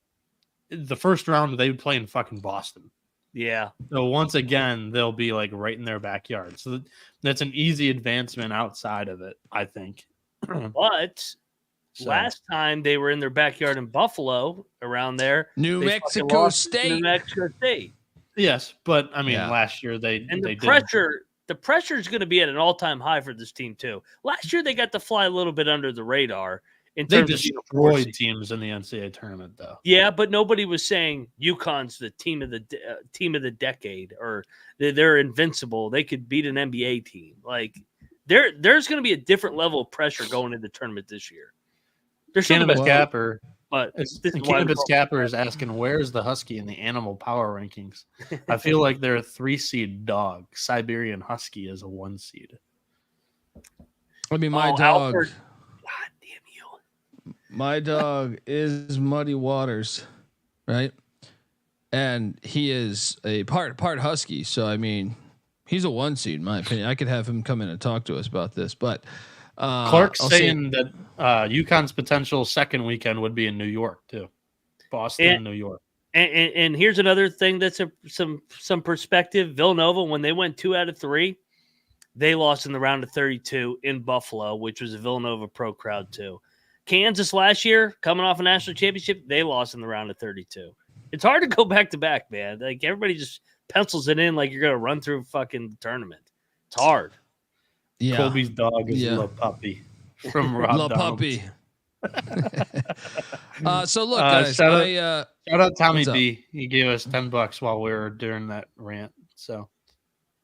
the first round. They would play in fucking Boston.
Yeah.
So once again, they'll be like right in their backyard. So that's an easy advancement outside of it, I think.
But last time they were in their backyard in Buffalo, around there,
New Mexico State.
Yes, but I mean, last year the
pressure is going to be at an all-time high for this team too. Last year they got to fly a little bit under the radar.
They destroyed teams in the NCAA tournament, though.
Yeah, but nobody was saying UConn's the team of the decade, or they're invincible. They could beat an NBA team. Like there's going to be a different level of pressure going into the tournament this year.
Cannabis Capper,
but
Cannabis Capper is asking, where's the Husky in the animal power rankings? I feel like they're a 3-seed dog. Siberian Husky is a 1 seed.
I mean, my dog.
Alfred.
My dog is Muddy Waters, right? And he is a part Husky. So, I mean, he's a 1 seed, in my opinion. I could have him come in and talk to us about this. But
Clark's saying that UConn's potential second weekend would be in New York, too. Boston and New York.
And here's another thing that's some perspective. Villanova, when they went 2 out of 3, they lost in the round of 32 in Buffalo, which was a Villanova pro crowd, too. Kansas last year, coming off a national championship, they lost in the round of 32. It's hard to go back to back, man. Like everybody just pencils it in like you're gonna run through fucking tournament. It's hard.
Yeah.
Colby's dog is La Puppy from Rob
La
Donald's.
Puppy. So look, guys.
Shout out Tommy
what's up?
B. He gave us $10 while we were during that rant. So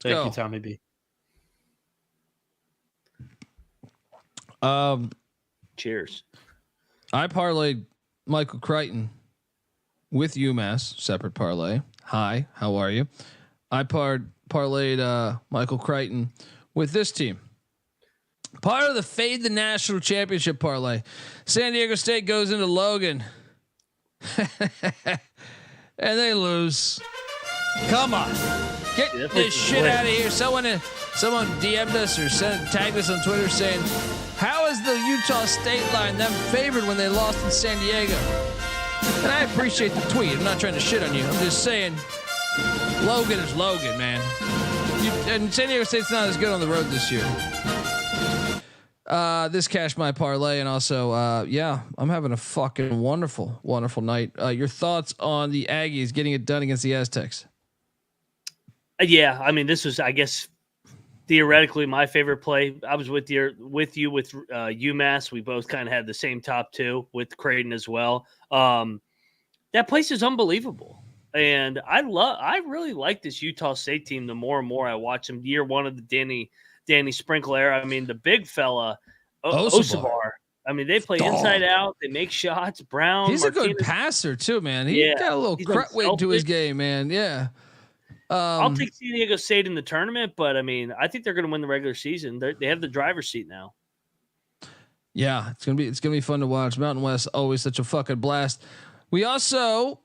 thank you, Tommy B.
Cheers.
I parlayed Michael Crichton with UMass, separate parlay. Hi, how are you? I parlayed Michael Crichton with this team. Part of the Fade the National Championship parlay. San Diego State goes into Logan. And they lose. Come on. Get this shit out of here. Someone DM'd us or tagged us on Twitter saying, how is the Utah State line them favored when they lost in San Diego? And I appreciate the tweet. I'm not trying to shit on you. I'm just saying Logan is Logan, man. And San Diego State's not as good on the road this year. This cashed my parlay, and also, I'm having a fucking wonderful night. Your thoughts on the Aggies getting it done against the Aztecs?
Yeah, I mean, this was, I guess, theoretically my favorite play. I was with you with UMass. We both kind of had the same top two with Creighton as well. That place is unbelievable, and I really like this Utah State team. The more and more I watch them, year one of the Danny Sprinkle era. I mean, the big fella, Osabar. I mean, they play inside out. They make shots. Brown.
He's a good passer too, man. He got a little weight to his game, man. Yeah.
I'll take San Diego State in the tournament, but I mean, I think they're going to win the regular season. They have the driver's seat now.
Yeah, it's gonna be fun to watch. Mountain West always such a fucking blast. We also,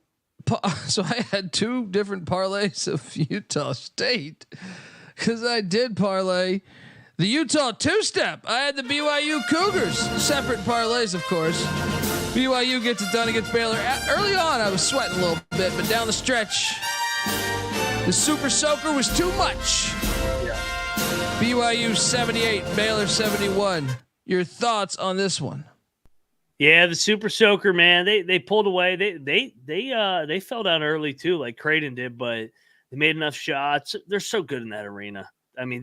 so I had two different parlays of Utah State because I did parlay the Utah two-step. I had the BYU Cougars, separate parlays, of course. BYU gets it done against Baylor. Early on, I was sweating a little bit, but down the stretch, the Super Soaker was too much.
Yeah.
BYU 78, Baylor 71. Your thoughts on this one?
Yeah, the Super Soaker, man. They pulled away. They fell down early too, like Creighton did, but they made enough shots. They're so good in that arena. I mean,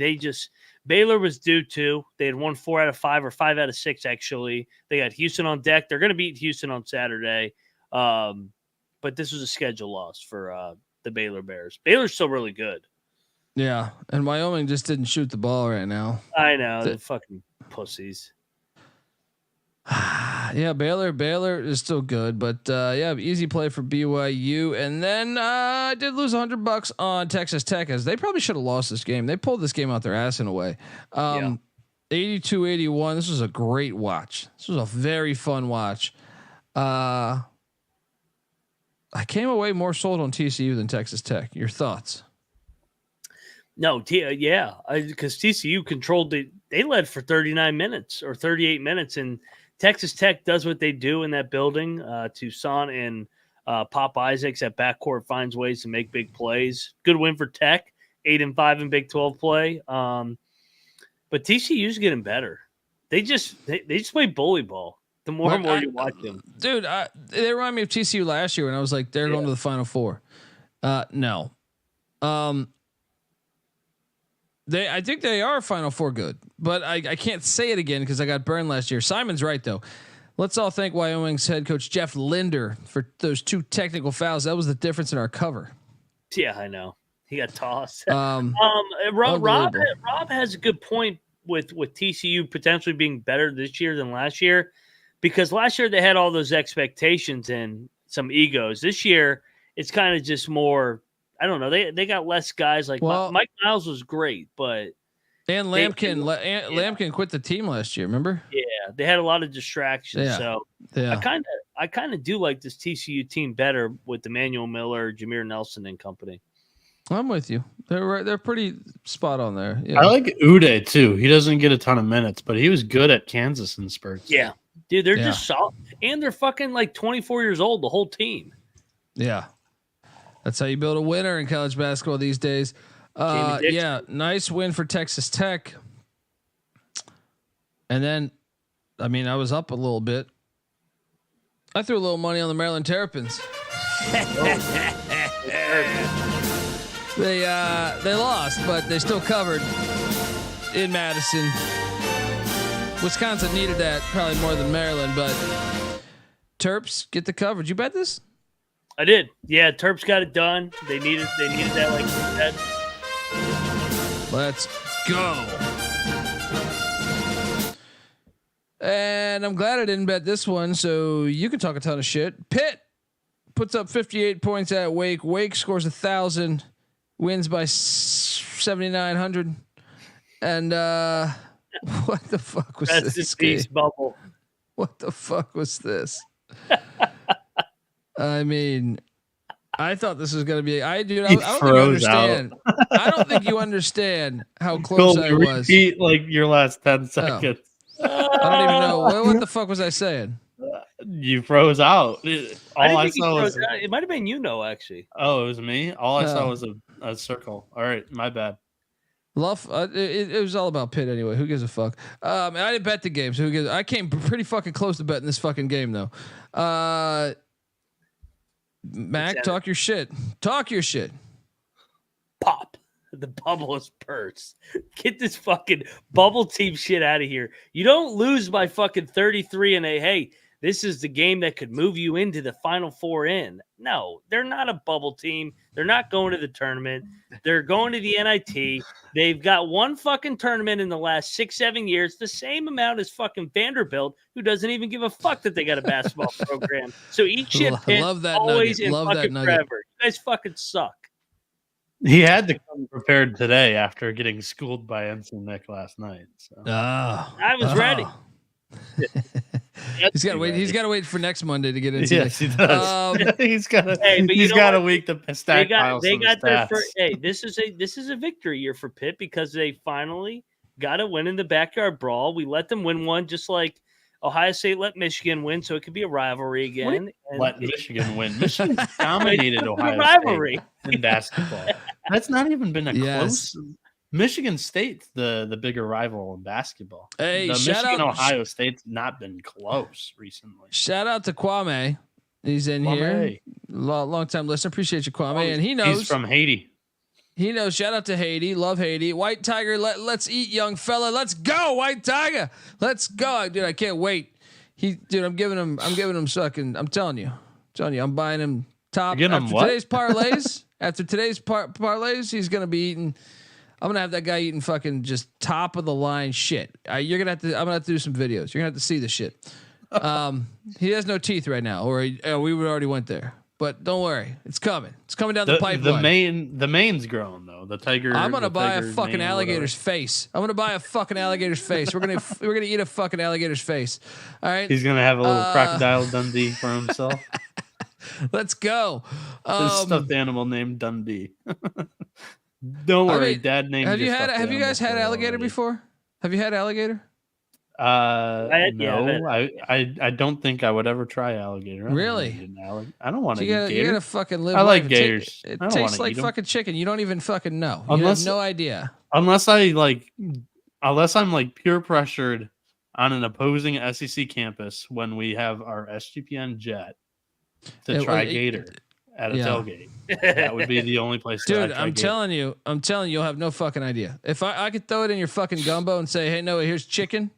Baylor was due to. They had won 4 out of 5 or 5 out of 6 actually. They got Houston on deck. They're going to beat Houston on Saturday, but this was a schedule loss for the Baylor Bears. Baylor's still really good.
Yeah, and Wyoming just didn't shoot the ball right now.
I know, the fucking pussies.
Yeah, Baylor is still good, but easy play for BYU. And then I did lose $100 on Texas Tech, as they probably should have lost this game. They pulled this game out their ass in a way. 82-81. This was a great watch. This was a very fun watch. I came away more sold on TCU than Texas Tech. Your thoughts?
No, because TCU controlled it. They led for 39 minutes or 38 minutes, and Texas Tech does what they do in that building. Toussaint and Pop Isaacs at backcourt finds ways to make big plays. Good win for Tech, 8-5 in Big 12 play. But TCU's getting better. They just play bully ball. The more and more you watch them,
dude, they remind me of TCU last year when I was like, they're going to the Final Four. No, I think they are Final Four good, but I can't say it again because I got burned last year. Simon's right though. Let's all thank Wyoming's head coach Jeff Linder for those 2 technical fouls. That was the difference in our cover.
Yeah, I know. He got tossed. Rob has a good point with TCU potentially being better this year than last year, because last year they had all those expectations and some egos. This year it's kind of just more. I don't know. They got less guys. Like Mike Miles was great, but
Lampkin quit the team last year. Remember?
Yeah, they had a lot of distractions.
Yeah.
So I kind of do like this TCU team better with Emmanuel Miller, Jameer Nelson, and company.
I'm with you. They're pretty spot on there. Yeah.
I like Uday too. He doesn't get a ton of minutes, but he was good at Kansas in spurts.
Yeah, dude, they're just solid, and they're fucking like 24 years old. The whole team.
Yeah. That's how you build a winner in college basketball these days. Nice win for Texas Tech. And then, I mean, I was up a little bit. I threw a little money on the Maryland Terrapins. They lost, but they still covered in Madison. Wisconsin needed that probably more than Maryland, but Terps get the coverage. You bet this?
I did. Yeah, Terps got it done. They needed that, like you said.
Let's go. And I'm glad I didn't bet this one, so you can talk a ton of shit. Pitt puts up 58 points at Wake. Wake scores 1,000, wins by 7,900. And what the fuck was
That's
this?
Beast bubble.
What the fuck was this? I mean, I thought this was gonna be. I don't think you understand. I don't think you understand how close I was.
Repeat like your last 10 seconds.
I don't even know what the fuck was I saying.
You froze out. All I saw was
it might have been actually.
Oh, it was me. All I saw was a circle. All right, my bad.
Love. It was all about Pitt anyway. Who gives a fuck? I didn't bet the game, so who gives? I came pretty fucking close to betting this fucking game though. Mac, talk your shit. Talk your shit.
Pop. The bubble is burst. Get this fucking bubble team shit out of here. You don't lose by fucking 33 and hey, this is the game that could move you into the Final Four in. No, they're not a bubble team. They're not going to the tournament. They're going to the NIT. They've got one fucking tournament in the last 6-7 years, the same amount as fucking Vanderbilt, who doesn't even give a fuck that they got a basketball program. So eat shit, Pitt,
love that
always
nugget.
and
Love
fucking
that nugget.
forever. You guys fucking suck.
He had to come prepared today after getting schooled by Ensign Nick last night. So.
I was ready.
He's got to wait. He's got to wait for next Monday to get into.
Yes, he does. He's got a week to stack piles.
They got their first. Hey, this is a victory year for Pitt because they finally got a win in the backyard brawl. We let them win one, just like Ohio State let Michigan win, so it could be a rivalry again.
Let Michigan win. Michigan dominated Ohio
rivalry
State in basketball. That's not even been a close. Michigan State's the bigger rival in basketball.
Hey,
Ohio State's not been close recently.
Shout out to Kwame. He's in here. Long time listener. Appreciate you, Kwame. And he knows
he's from Haiti.
He knows. Shout out to Haiti. Love Haiti. White Tiger. Let's eat, young fella. Let's go, White Tiger. Let's go, dude. I can't wait. I'm giving him fucking. I'm telling you. I'm buying him top. Today's parlays. After today's parlays, he's gonna be eating. I'm gonna have that guy eating fucking just top of the line shit. You're gonna have to. I'm gonna have to do some videos. You're gonna have to see the shit. He has no teeth right now, or we would already went there. But don't worry, it's coming. It's coming down the pipeline.
The main's grown though. The tiger.
I'm gonna buy a fucking alligator's face. I'm gonna buy a fucking alligator's face. We're gonna eat a fucking alligator's face. All right.
He's gonna have a little crocodile Dundee for himself.
Let's go.
His stuffed animal named Dundee. Don't worry, Dad named.
Have you guys had alligator before? Have you had alligator?
No, I don't think I would ever try alligator.
Really?
I don't want to eat gator.
You gotta fucking live.
I like gators.
It tastes like fucking chicken. You don't even fucking know. You have no idea.
Unless I'm like peer pressured on an opposing SEC campus when we have our SGPN jet to try gator at a tailgate. That would be the only place.
Dude, I'm telling you, you'll have no fucking idea. If I could throw it in your fucking gumbo and say, hey, Noah, here's chicken.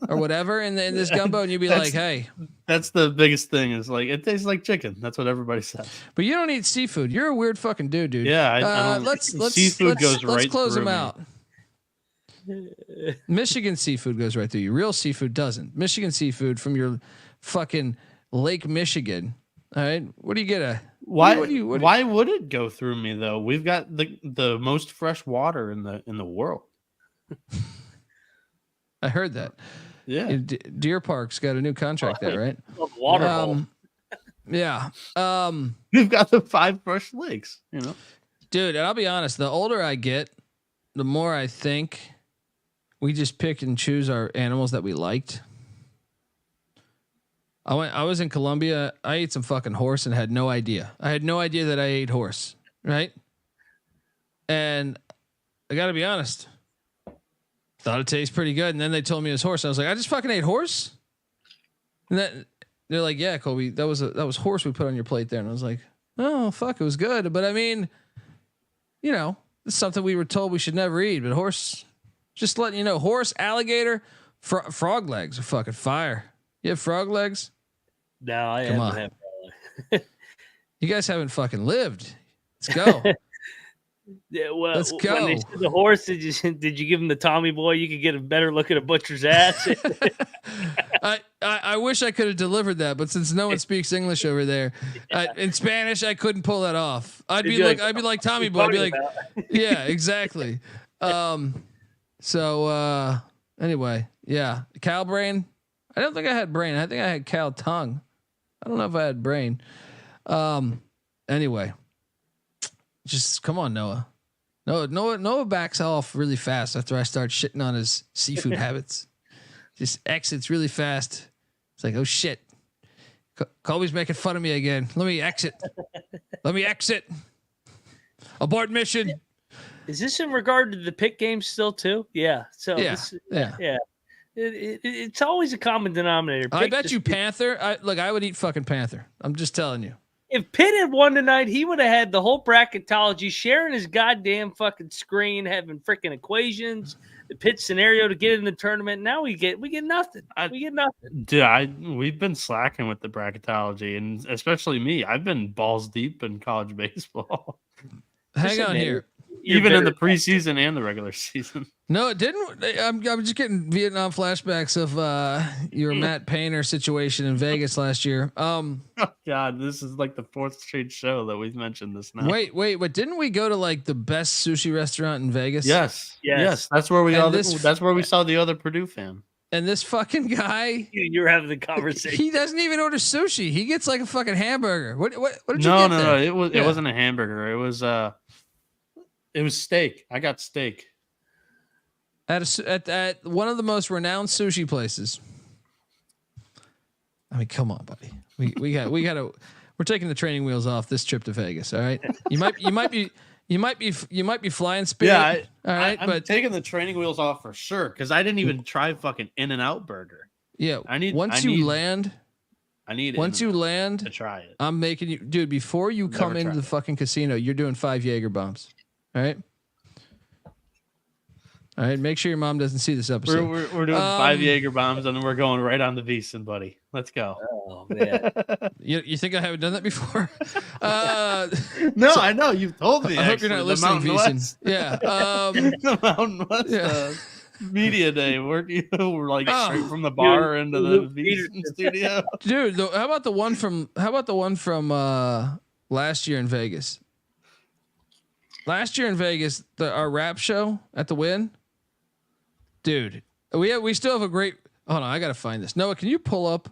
Or whatever in this gumbo, and you'd be like, "Hey."
That's the biggest thing. Is like it tastes like chicken. That's what everybody says.
But you don't eat seafood. You're a weird fucking dude.
Yeah, I don't. Let's
close them out. Michigan seafood goes right through you. Real seafood doesn't. Michigan seafood from your fucking Lake Michigan. All right, what do you get?
Why would it go through me though? We've got the most fresh water in the world.
I heard that.
Yeah.
Deer Park's got a new contract there, right?
Water hole.
Yeah.
We've got the 5 fresh lakes,
Dude, and I'll be honest, the older I get, the more I think we just pick and choose our animals that we liked. I was in Colombia. I ate some fucking horse and had no idea. I had no idea that I ate horse, right? And I got to be honest. Thought it tastes pretty good, and then they told me it was horse. I was like, I just fucking ate horse. And they're like, yeah, Colby, that was horse we put on your plate there. And I was like, oh, fuck, it was good. But I mean, you know, it's something we were told we should never eat, but horse, just letting you know, horse, alligator, frog legs are fucking fire. You have frog legs?
No, I haven't had frog legs.
You guys haven't fucking lived. Let's go.
Yeah, well,
let's go.
When they said the horse, did you give him the Tommy boy? You could get a better look at a butcher's ass.
I wish I could have delivered that, but since no one speaks English over there, in Spanish, I couldn't pull that off. I'd be like Tommy boy. I'd be like, yeah, exactly. So anyway, yeah, cow brain. I don't think I had brain. I think I had cow tongue. I don't know if I had brain. Anyway. Just come on, Noah. Noah backs off really fast after I start shitting on his seafood habits. Just exits really fast. It's like, oh shit. Colby's making fun of me again. Let me exit. Abort mission.
Is this in regard to the pick game still too? Yeah. So
yeah.
It's always a common denominator.
I bet you Panther. I would eat fucking Panther. I'm just telling you.
If Pitt had won tonight, he would have had the whole bracketology, sharing his goddamn fucking screen, having freaking equations, the Pitt scenario to get in the tournament. Now we get nothing. We get nothing.
Dude, we've been slacking with the bracketology, and especially me. I've been balls deep in college baseball.
Hang on here.
Even in the preseason and the regular season.
No, it didn't. I'm just getting Vietnam flashbacks of your Matt Painter situation in Vegas last year.
Oh God, this is like the fourth straight show that we've mentioned this now.
Wait, but didn't we go to like the best sushi restaurant in Vegas?
Yes. That's where we that's where we saw the other Purdue fan.
And this fucking guy,
you're having the conversation.
He doesn't even order sushi. He gets like a fucking hamburger. What did you get?
No. It wasn't a hamburger. It was steak. I got steak
at one of the most renowned sushi places. I mean, come on, buddy. We got to. We're taking the training wheels off this trip to Vegas. All right. You might be flying Spirit.
Yeah.
All right.
I'm taking the training wheels off for sure because I didn't even try fucking In-N-Out burger.
Yeah. Once you land
to try it.
I'm making you, dude. Before you come into the fucking casino, you're doing 5 Jaeger bombs. All right. Make sure your mom doesn't see this episode.
We're doing 5 Jaeger bombs and then we're going right on the Wiesn, buddy. Let's go.
Oh man.
You think I haven't done that before?
No, I know you've told me.
I hope you're not listening, Wiesn. Yeah.
The Mountain West media day. We're like straight from the bar into the Wiesn studio.
Dude, how about the one from last year in Vegas? Last year in Vegas, our rap show at the Wynn, dude. We still have a great. Hold on, I gotta find this. Noah, can you pull up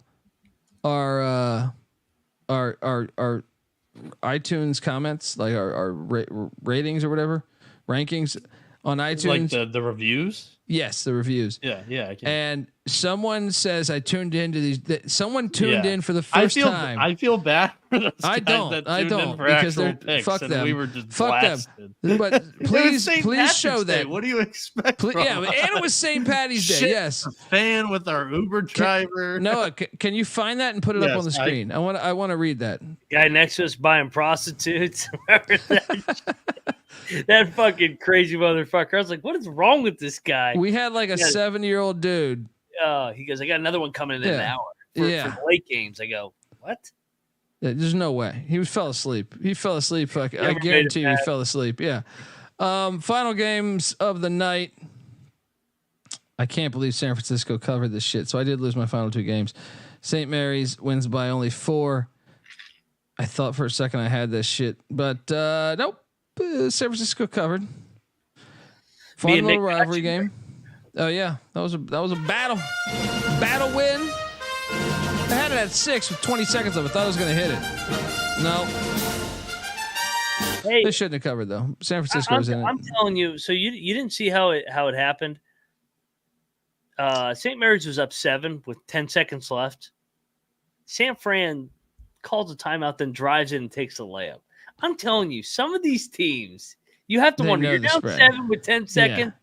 our iTunes comments, like our ratings or whatever, rankings on iTunes?
Like the reviews.
Yes, the reviews.
Yeah, I can.
And someone says I tuned into these. Someone tuned in for the first time.
I feel bad for those
I
guys
don't
for
because they're
picks,
fuck them.
We were just
fuck
blasted.
them. But please show
Day.
that.
What do you expect?
And it was St. Patty's Day. Yes.
A fan with our Uber driver.
Noah, can you find that and put it up on the screen? I want to read that.
Guy next to us buying prostitutes. That fucking crazy motherfucker. I was like, what is wrong with this guy?
We had like a 7-year-old dude.
He goes, I got another one coming in an hour for the late games. I go, what?
Yeah, there's no way. He fell asleep. Fuck, I guarantee you he fell asleep. Yeah. Final games of the night. I can't believe San Francisco covered this shit. So I did lose my final 2 games. St. Mary's wins by only 4. I thought for a second I had this shit, but nope. San Francisco covered. Fun little rivalry game. Oh yeah, that was a battle win. I had it at 6 with 20 seconds of it. Thought I was gonna hit it. No.
Hey,
they shouldn't have covered though. San Francisco was in it.
I'm telling you. So you didn't see how it happened. St. Mary's was up 7 with 10 seconds left. San Fran calls a timeout, then drives in and takes a layup. I'm telling you, some of these teams, you have to wonder. You're down 7 with 10 seconds.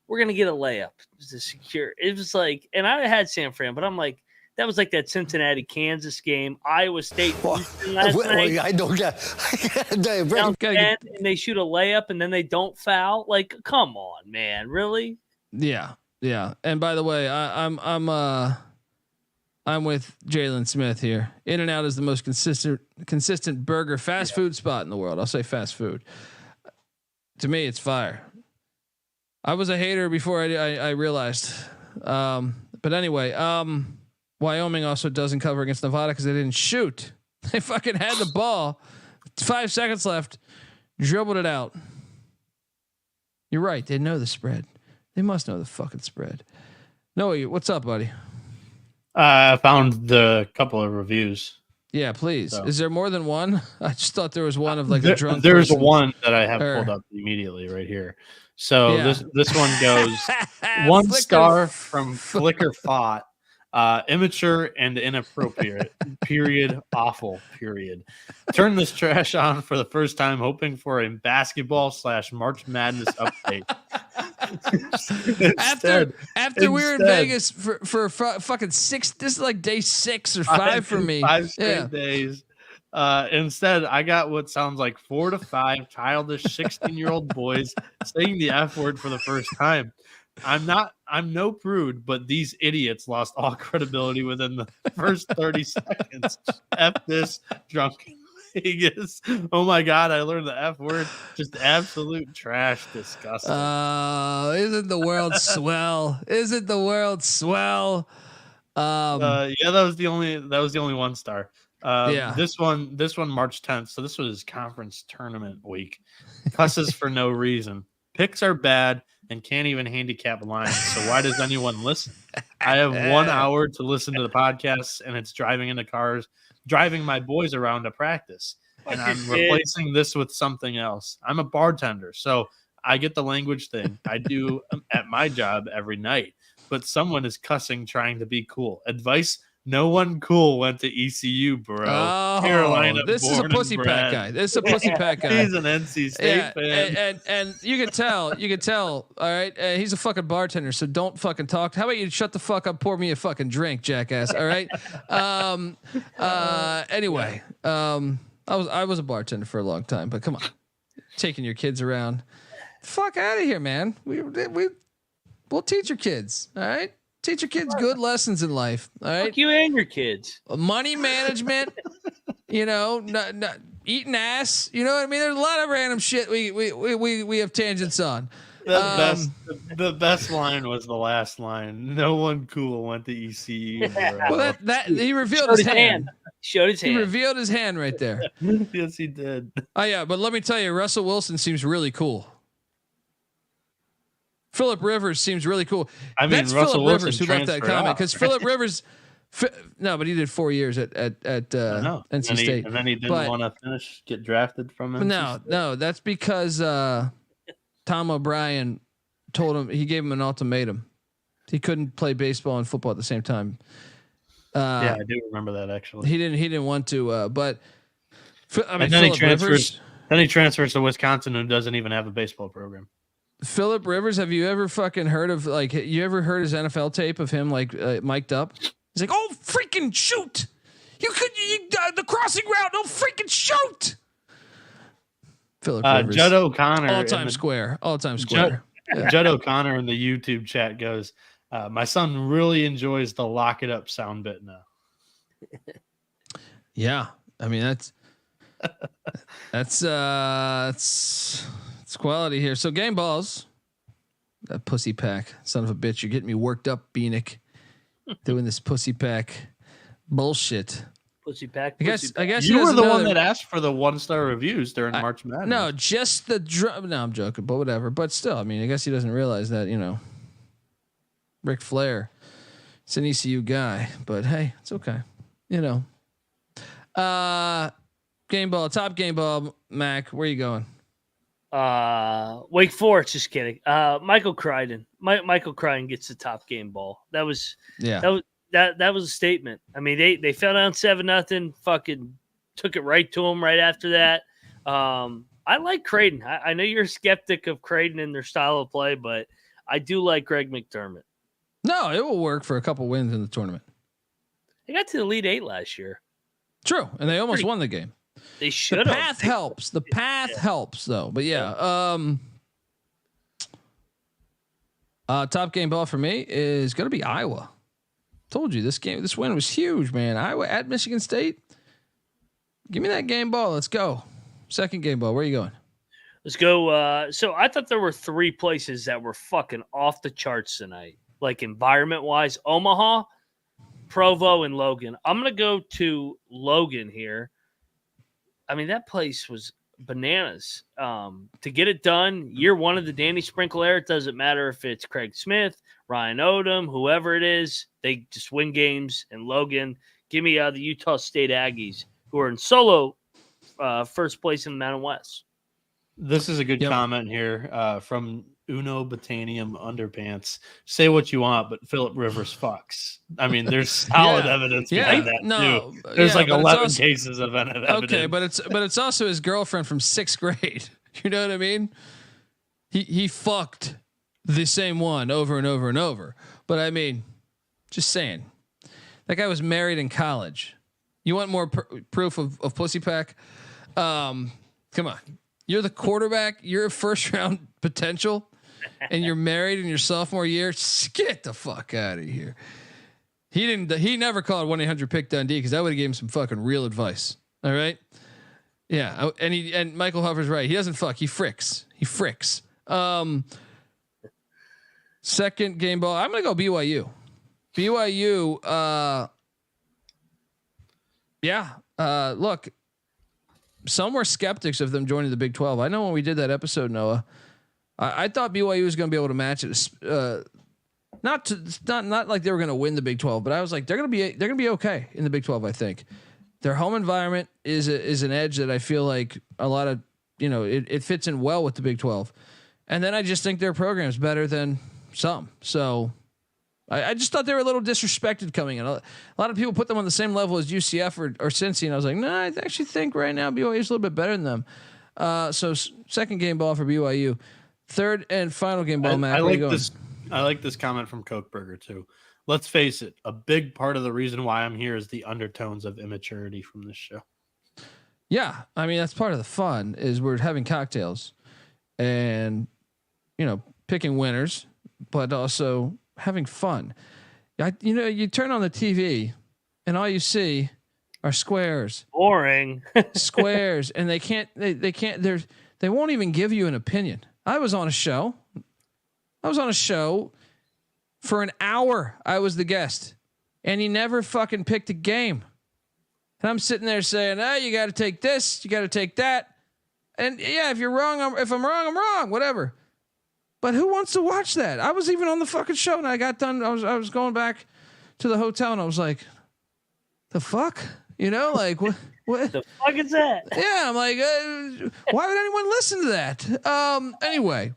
We're gonna get a layup to secure. It was like, and I had San Fran, but I'm like, That was like that Cincinnati Kansas game, Iowa State Houston last night.
I don't get.
Down 10, and they shoot a layup and then they don't foul. Like, come on, man, really?
Yeah. And by the way, I'm with Jalen Smith here. In-N-Out is the most consistent burger fast food spot in the world. I'll say fast food. To me, it's fire. I was a hater before I realized. But anyway, Wyoming also doesn't cover against Nevada because they didn't shoot. They fucking had the ball. 5 seconds left. Dribbled it out. You're right. They know the spread. They must know the fucking spread. Noah, what's up, buddy?
I found the couple of reviews.
Yeah, please.
So.
Is there more than one? I just thought there was one of like a drunk.
There's
person.
one that I have pulled up immediately right here. So this one goes 1 star from Flicker Fought. Immature and inappropriate. Period. Awful. Period. Turn this trash on for the first time, hoping for a basketball / March Madness update.
after we were in Vegas for fucking 6. This is like day 6 or 5 for me.
5 straight days. Instead, I got what sounds like 4 to 5 childish 16-year-old boys saying the F word for the first time. I'm no prude, but these idiots lost all credibility within the first 30 seconds. F this drunk Vegas. Oh my God, I learned the F word. Just absolute trash. Disgusting.
Isn't the world swell? Isn't the world swell?
Yeah, that was the only 1 star. This one March 10th. So this was conference tournament week. Cusses for no reason. Picks are bad and can't even handicap lines. So why does anyone listen? I have 1 hour to listen to the podcast, and it's driving my boys around to practice. And I'm replacing this with something else. I'm a bartender, so I get the language thing. I do at my job every night. But someone is cussing trying to be cool. Advice: no one cool went to ECU, bro.
Oh,
Carolina.
This is a pussy pack guy. This is a pussy pack guy.
He's an NC State fan.
And you can tell. All right. He's a fucking bartender. So don't fucking talk. How about you shut the fuck up? Pour me a fucking drink, jackass. All right. Anyway, I was a bartender for a long time, but come on, taking your kids around, fuck out of here, man. We'll teach your kids. All right. Teach your kids good lessons in life. All right.
Fuck you and your kids.
Money management, not eating ass. You know what I mean? There's a lot of random shit we have tangents on.
The best line was the last line. No one cool went to ECU.
Well, that he revealed his hand.
Showed his hand.
He revealed his hand right there.
Yes, he did.
Oh yeah, but let me tell you, Russell Wilson seems really cool. Phillip Rivers seems really cool.
I mean,
that's
Russell
Phillip Rivers who left
transferred
that comment
out.
because Phillip Rivers. No, but he did 4 years at NC State,
and then he didn't want to get drafted from NC State.
No, that's because Tom O'Brien he gave him an ultimatum. He couldn't play baseball and football at the same time.
Yeah, I do remember that actually.
He didn't want to, but I mean,
and then he transfers to Wisconsin, who doesn't even have a baseball program.
Phillip Rivers, have you ever fucking heard of you ever heard his NFL tape of him mic'd up? He's like, "Oh, freaking shoot! You the crossing route, no freaking shoot!" Phillip Rivers,
Judd O'Connor,
all-time square.
Judd O'Connor in the YouTube chat goes, "My son really enjoys the lock it up sound bit now."
Yeah, I mean that's quality here. So game balls, that pussy pack, son of a bitch, you're getting me worked up, Beanick, doing this pussy pack bullshit.
Pussy pack.
I guess
you were the one that asked for the 1-star reviews during March Madness.
No, just no, I'm joking, but whatever. But still, I mean, I guess he doesn't realize that Ric Flair, it's an ECU guy. But hey, it's okay. Game ball, top game ball, Mac. Where you going?
Wake Forest. Just kidding. Michael Crichton. Michael Crichton gets the top game ball. That was a statement. I mean, they fell down 7-0. Fucking took it right to them right after that. I like Crichton. I know you're a skeptic of Crichton and their style of play, but I do like Greg McDermott.
No, it will work for a couple wins in the tournament.
They got to the Elite Eight last year.
True, and they almost won the game.
They should have.
The path helps. The path helps, though. But top game ball for me is going to be Iowa. Told you this win was huge, man. Iowa at Michigan State. Give me that game ball. Let's go. Second game ball. Where are you going?
Let's go. So I thought there were 3 places that were fucking off the charts tonight, like environment wise: Omaha, Provo, and Logan. I'm gonna go to Logan here. I mean, that place was bananas. To get it done, year 1 of the Danny Sprinkle era, it doesn't matter if it's Craig Smith, Ryan Odom, whoever it is, they just win games. And Logan, give me the Utah State Aggies, who are in solo first place in the Mountain West.
This is a good comment here from Uno Botanium Underpants. Say what you want, but Phillip Rivers fucks. I mean, there's solid evidence behind that too. There's like 11 cases of evidence.
Okay, but it's also his girlfriend from 6th grade. You know what I mean? He fucked the same one over and over and over. But I mean, just saying, that guy was married in college. You want more proof of pussy pack? Come on. You're the quarterback. You're a first round potential, and you're married in your sophomore year. Get the fuck out of here. He never called 1-800-PICK-DUNDEE because I would have gave him some fucking real advice. All right. Yeah. And Michael Huffer's right. He doesn't fuck. He fricks. Second game ball. I'm going to go BYU. Look, some were skeptics of them joining the Big 12. I know when we did that episode, Noah, I thought BYU was going to be able to match it. Not like they were going to win the Big 12, but I was like, they're going to be okay in the Big 12. I think their home environment is an edge that I feel like a lot of, it fits in well with the Big 12. And then I just think their program's better than some. So I just thought they were a little disrespected coming in. A lot of people put them on the same level as UCF or Cincy, and I was like, I actually think right now BYU is a little bit better than them. So second game ball for BYU. Third and final game ball, Matt.
I like this comment from Coke Burger too. Let's face it, a big part of the reason why I'm here is the undertones of immaturity from this show.
Yeah, I mean that's part of the fun is we're having cocktails, and picking winners, but also having fun. You turn on the TV and all you see are squares.
Boring.
Squares. And they won't even give you an opinion. I was on a show for an hour. I was the guest and he never fucking picked a game. And I'm sitting there saying, you got to take this, you got to take that. And yeah, if you're wrong, if I'm wrong, I'm wrong, whatever. But who wants to watch that? I was even on the fucking show and I got done. I was going back to the hotel and I was like, the fuck? Like what
the fuck is that?
Yeah. I'm like, why would anyone listen to that? Anyway.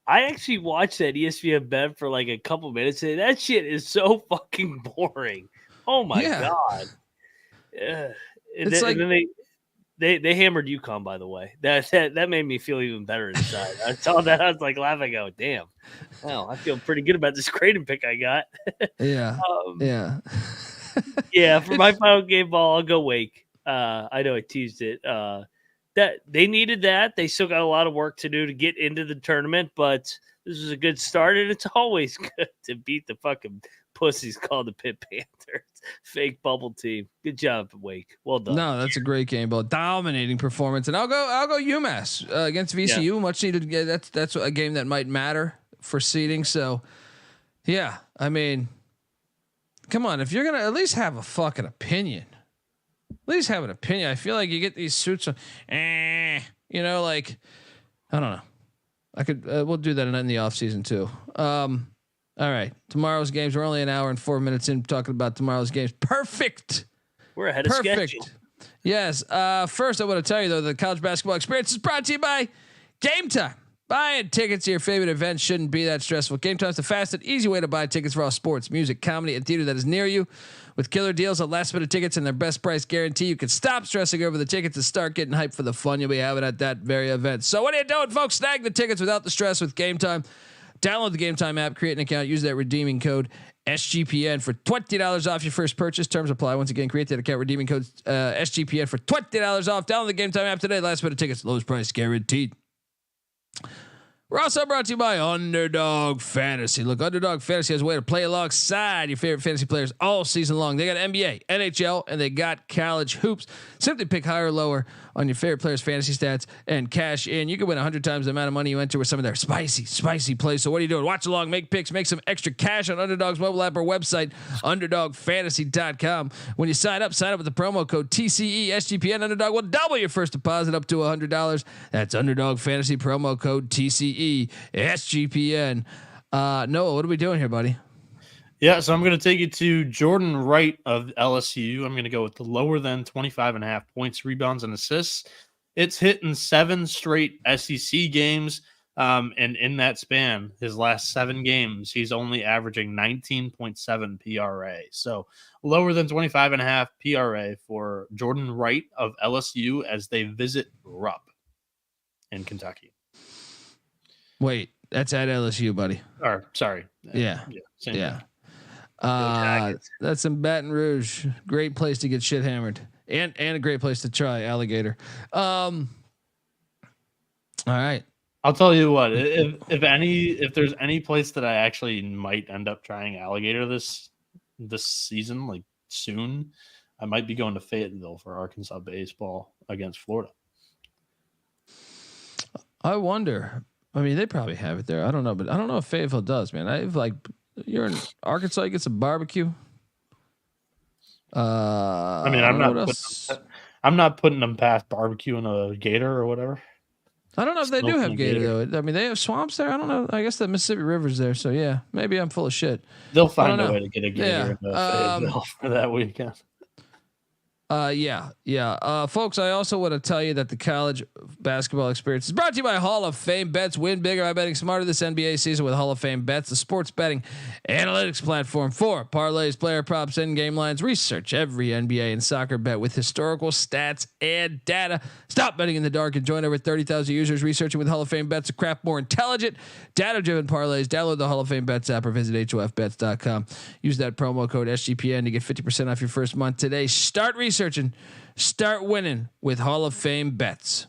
I actually watched that ESPN bet for like a couple minutes and that shit is so fucking boring. Oh my God. And They hammered UConn, by the way. That made me feel even better inside. I saw that. I was like laughing. I go, damn. Well, I feel pretty good about this Creighton pick I got.
Yeah.
Yeah. For my final game ball, I'll go Wake. I know I teased it. That they needed that. They still got a lot of work to do to get into the tournament, but this was a good start, and it's always good to beat the fucking pussies called the Pitt Panthers. Fake bubble team. Good job, Wake. Well done.
No, that's a great game ball. Dominating performance. And I'll go UMass against VCU. Yeah. Much needed. That's a game that might matter for seeding. So yeah, I mean, come on, if you're going to at least have a fucking opinion, I feel like you get these suits on, like, I don't know. I could, we'll do that in the off season too. All right. Tomorrow's games. We're only an hour and 4 minutes in talking about tomorrow's games. Perfect.
We're ahead of schedule.
Yes. First, I want to tell you, though, the college basketball experience is brought to you by Game Time. Buying tickets to your favorite events shouldn't be that stressful. Game Time is the fast and easy way to buy tickets for all sports, music, comedy, and theater that is near you. With killer deals on last-minute tickets and their best price guarantee, you can stop stressing over the tickets and start getting hyped for the fun you'll be having at that very event. So what are you doing, folks? Snag the tickets without the stress with Game Time. Download the Game Time app, create an account, use that redeeming code SGPN for $20 off your first purchase. Terms apply. Once again, create that account, redeeming code SGPN for $20 off. Download the Game Time app today. Last minute tickets, lowest price guaranteed. We're also brought to you by Underdog Fantasy. Look, Underdog Fantasy has a way to play alongside your favorite fantasy players all season long. They got NBA, NHL, and they got college hoops. Simply pick higher or lower on your favorite players' fantasy stats and cash in. You can win 100 times the amount of money you enter with some of their spicy plays. So what are you doing? Watch along, make picks, make some extra cash on Underdog's mobile app or website, underdogfantasy.com. When you sign up with the promo code TCE SGPN. Underdog will double your first deposit up to $100. That's Underdog Fantasy promo code TCE SGPN. Noah, what are we doing here, buddy?
Yeah, so I'm going to take you to Jordan Wright of LSU. I'm going to go with the lower than 25.5 points, rebounds, and assists. It's hitting 7 straight SEC games. And in that span, his last 7 games, he's only averaging 19.7 PRA. So lower than 25.5 PRA for Jordan Wright of LSU as they visit Rupp in Kentucky.
Wait, that's at LSU, buddy.
Or sorry.
Yeah.
Same
Yeah.
thing.
That's in Baton Rouge. Great place to get shit hammered, and a great place to try alligator. All right.
I'll tell you what. If there's any place that I actually might end up trying alligator this season, like soon, I might be going to Fayetteville for Arkansas baseball against Florida.
I wonder. I mean, they probably have it there. I don't know, but I don't know if Fayetteville does, man. I've like. You're in Arkansas, you get some barbecue.
I mean, I'm not putting them past barbecue and a gator or whatever.
I don't know if they do have gator though. I mean, they have swamps there. I don't know. I guess the Mississippi River's there. So yeah, maybe I'm full of shit.
They'll find a way to get a gator for that weekend.
Folks, I also want to tell you that the college basketball experience is brought to you by Hall of Fame Bets. Win bigger by betting smarter this NBA season with Hall of Fame Bets, the sports betting analytics platform for parlays, player props, and game lines. Research every NBA and soccer bet with historical stats and data. Stop betting in the dark and join over 30,000 users researching with Hall of Fame Bets to craft more intelligent, data-driven parlays. Download the Hall of Fame Bets app or visit HOFBets.com. Use that promo code SGPN to get 50% off your first month today. Start researching. Start winning with Hall of Fame Bets.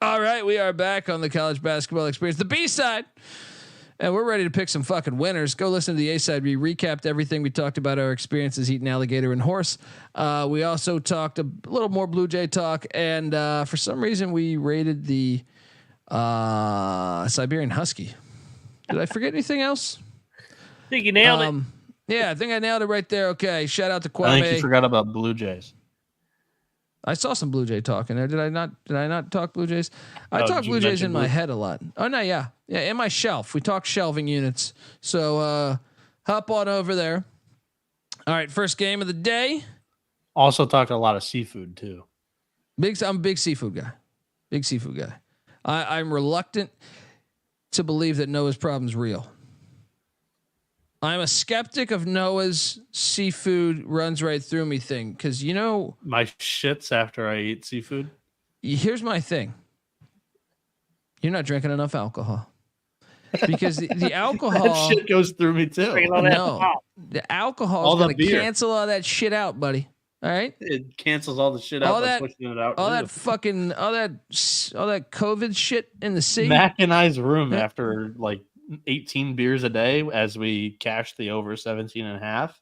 All right, we are back on the college basketball experience, the B side, and we're ready to pick some fucking winners. Go listen to the A side. We recapped everything. We talked about our experiences eating alligator and horse. We also talked a little more Blue Jay talk, and for some reason we rated the Siberian Husky. Did I forget anything else?
I think you nailed it.
Yeah, I think I nailed it right there. Okay, shout out to Kwame.
I think you forgot about Blue Jays.
I saw some Blue Jay talk in there. Did I not talk Blue Jays? I talk Blue Jays in my head a lot. Oh no, yeah, in my shelf. We talk shelving units. So hop on over there. All right, first game of the day.
Also talked a lot of seafood too.
I'm a big seafood guy. Big seafood guy. I'm reluctant to believe that Noah's problem's real. I'm a skeptic of Noah's seafood runs right through me thing because
my shits after I eat seafood.
Here's my thing: you're not drinking enough alcohol because the alcohol
that shit goes through me too.
No, the alcohol is going to cancel all that shit out, buddy. All right,
it cancels all the shit out. All that
COVID shit in the sea.
Mac and I's room after like 18 beers a day as we cash the over 17.5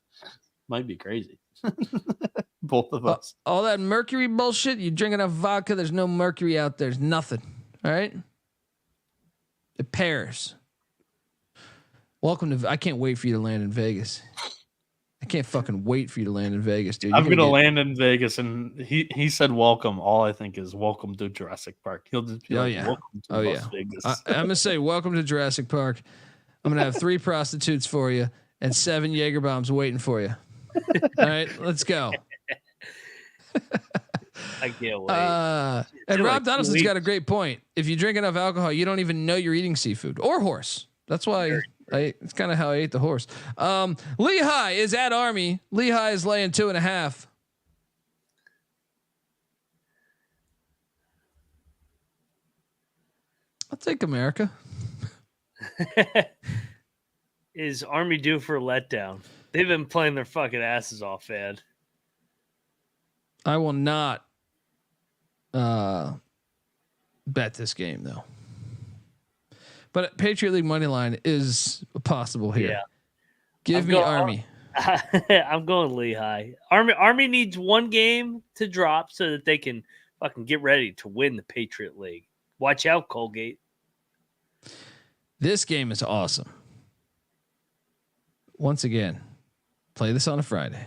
might be crazy. Both of us.
All that mercury bullshit. You drink enough vodka. There's no mercury out there. There's nothing. All right. It pairs. Welcome to. I can't wait for you to land in Vegas. I can't fucking wait for you to land in Vegas, dude.
I'm gonna land in Vegas, and he said welcome. All I think is welcome to Jurassic Park. He'll just be welcome to Las Vegas.
I'm gonna say welcome to Jurassic Park. I'm gonna have 3 prostitutes for you and 7 Jaeger bombs waiting for you. All right, let's go.
I can't wait.
And Rob Donaldson's got a great point. If you drink enough alcohol, you don't even know you're eating seafood or horse. That's why it's kind of how I ate the horse. Lehigh is at Army. Lehigh is laying 2.5. I'll take America.
Is Army due for a letdown? They've been playing their fucking asses off, man.
I will not bet this game though. But Patriot League money line is possible here.
Yeah.
Give me Army.
I'm going Lehigh. Army needs one game to drop so that they can fucking get ready to win the Patriot League. Watch out, Colgate.
This game is awesome. Once again, play this on a Friday.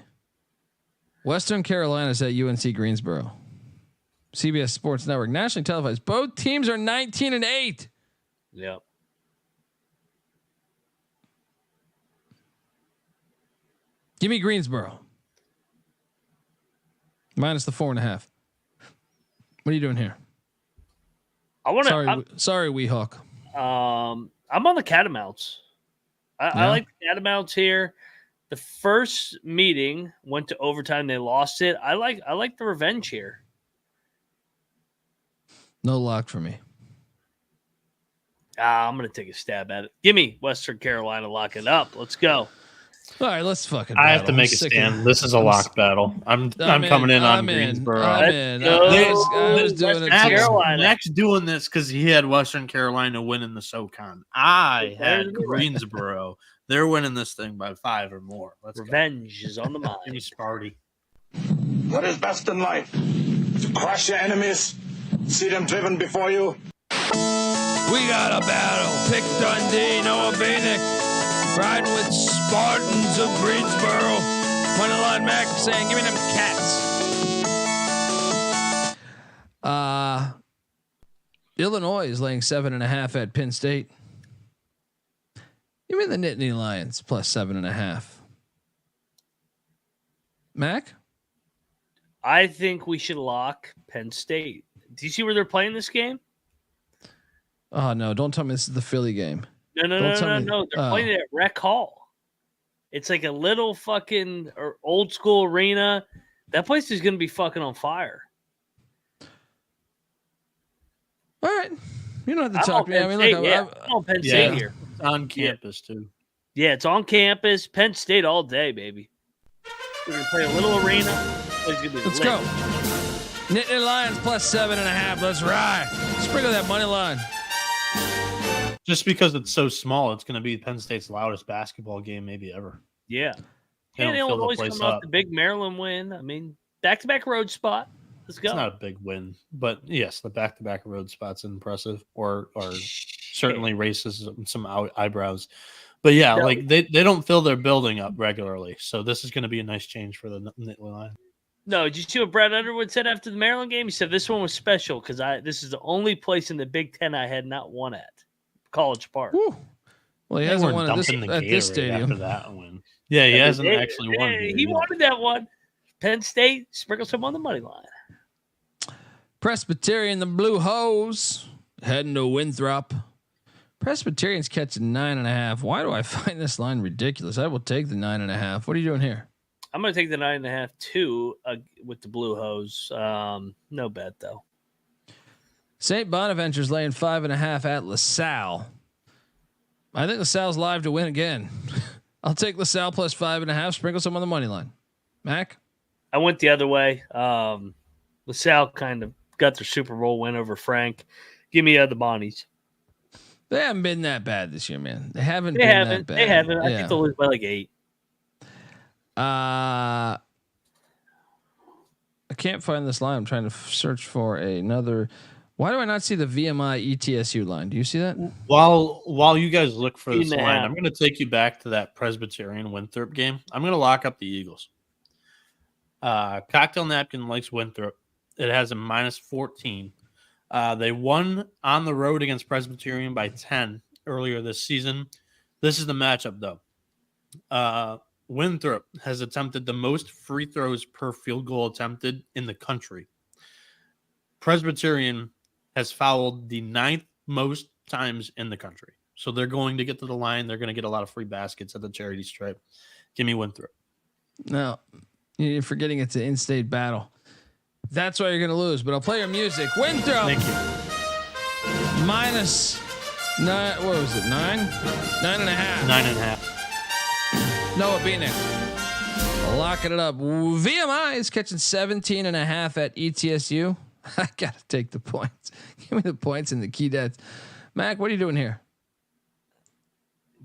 Western Carolina's at UNC Greensboro. CBS Sports Network, nationally televised. Both teams are 19-8.
Yep.
Give me Greensboro. Minus the 4.5. What are you doing here?
I want to.
Sorry, Weehawk.
I'm on the Catamounts. I like the Catamounts here. The first meeting went to overtime. They lost it. I like the revenge here.
No lock for me.
I'm going to take a stab at it. Give me Western Carolina. Lock it up. Let's go.
All right, let's fucking.
I have to make a stand. This is a lock battle. I'm coming in on Greensboro.
I'm doing it.
Next doing this because he had Western Carolina winning the SoCon. I had Greensboro. They're winning this thing by 5 or more.
Revenge is on the mind.
Give me Sparty.
What is best in life? To crush your enemies, see them driven before you.
We got a battle. Pick Dundee, Noah Bainick. Riding with Spartans of Greensboro. Moneyline Mac saying, give me them cats. Illinois is laying 7.5 at Penn State. Give me the Nittany Lions plus 7.5. Mac?
I think we should lock Penn State. Do you see where they're playing this game?
Oh, no. Don't tell me this is the Philly game.
No. They're playing it at Rec Hall. It's like a little fucking old school arena. That place is going to be fucking on fire.
All right. You don't have to talk to me. I mean, look,
I'm on Penn State here.
It's on campus, too.
Yeah, it's on campus. Penn State all day, baby. We're going to play a little arena.
Let's go. Nittany Lions plus 7.5. Let's ride. Sprinkle that money line.
Just because it's so small, it's going to be Penn State's loudest basketball game maybe ever.
Yeah. And Illinois coming off the big Maryland win. I mean, back-to-back road spot. Let's go.
It's not a big win, but yes, the back-to-back road spot's impressive, or certainly raises some eyebrows. But yeah, like they don't fill their building up regularly, so this is going to be a nice change for the Nittany Lions.
No, did you see what Brad Underwood said after the Maryland game? He said this one was special because this is the only place in the Big Ten I had not won at. College Park.
Woo. Well, he hasn't won at this stadium.
After that win. Yeah, he hasn't actually won.
He wanted that one. Penn State, sprinkle some on the money line.
Presbyterian, the Blue Hose, heading to Winthrop. Presbyterian's catching 9.5. Why do I find this line ridiculous? I will take the 9.5. What are you doing here?
I'm going to take the 9.5 too with the Blue Hose. No bet though.
St. Bonaventure's laying 5.5 at LaSalle. I think LaSalle's live to win again. I'll take LaSalle plus 5.5. Sprinkle some on the money line. Mac?
I went the other way. LaSalle kind of got their Super Bowl win over Frank. Give me the Bonnies.
They haven't been that bad this year, man. They haven't that bad.
They haven't. I think they'll lose by like 8.
I can't find this line. I'm trying to search for another. Why do I not see the VMI ETSU line? Do you see that?
While you guys look for this line, I'm going to take you back to that Presbyterian Winthrop game. I'm going to lock up the Eagles. Cocktail Napkin likes Winthrop. It has a minus 14. They won on the road against Presbyterian by 10 earlier this season. This is the matchup, though. Winthrop has attempted the most free throws per field goal attempted in the country. Presbyterian has fouled the 9th most times in the country. So they're going to get to the line. They're going to get a lot of free baskets at the charity stripe. Give me Winthrop.
No, you're forgetting it's an in-state battle. That's why you're going to lose, but I'll play your music. Winthrop.
Thank
minus 9. What was it? 9? 9.5.
9.5.
Noah Beanick. Locking it up. VMI is catching 17.5 at ETSU. I gotta take the points. Give me the points and the key debts. Mac, what are you doing here?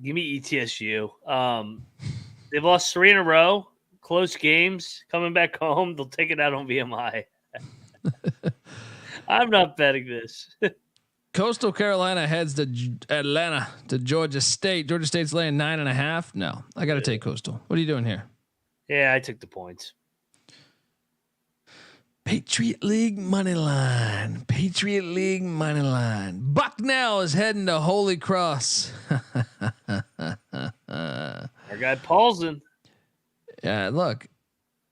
Give me ETSU. They've lost 3 in a row. Close games. Coming back home, they'll take it out on VMI. I'm not betting this.
Coastal Carolina heads to Atlanta to Georgia State. Georgia State's laying 9.5. No, I got to take Coastal. What are you doing here?
Yeah, I took the points.
Patriot League money line. Patriot League money line. Bucknell is heading to Holy Cross.
Our guy Paulson.
Yeah, look,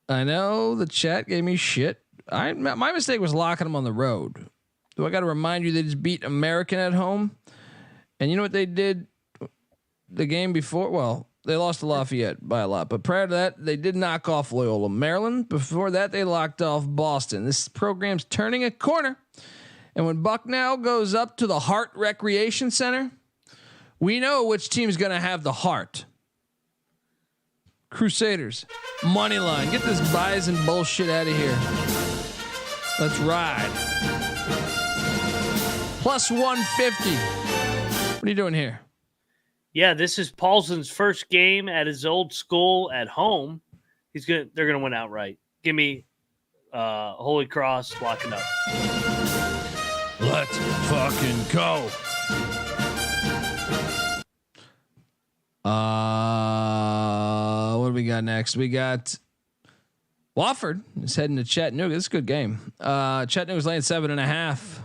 I know the chat gave me shit. My mistake was locking them on the road. Do I got to remind you they just beat American at home? And you know what they did the game before? Well, they lost to Lafayette by a lot, but prior to that, they did knock off Loyola Maryland. Before that, they locked off Boston. This program's turning a corner. And when Bucknell goes up to the Hart Recreation Center, we know which team's going to have the heart. Crusaders, money line. Get this Bison bullshit out of here. Let's ride. Plus 150. What are you doing here?
Yeah, this is Paulson's first game at his old school at home. They're gonna win outright. Give me Holy Cross locking up.
Let's fucking go. What do we got next? We got Wofford is heading to Chattanooga. This is a good game. Chattanooga's laying 7.5.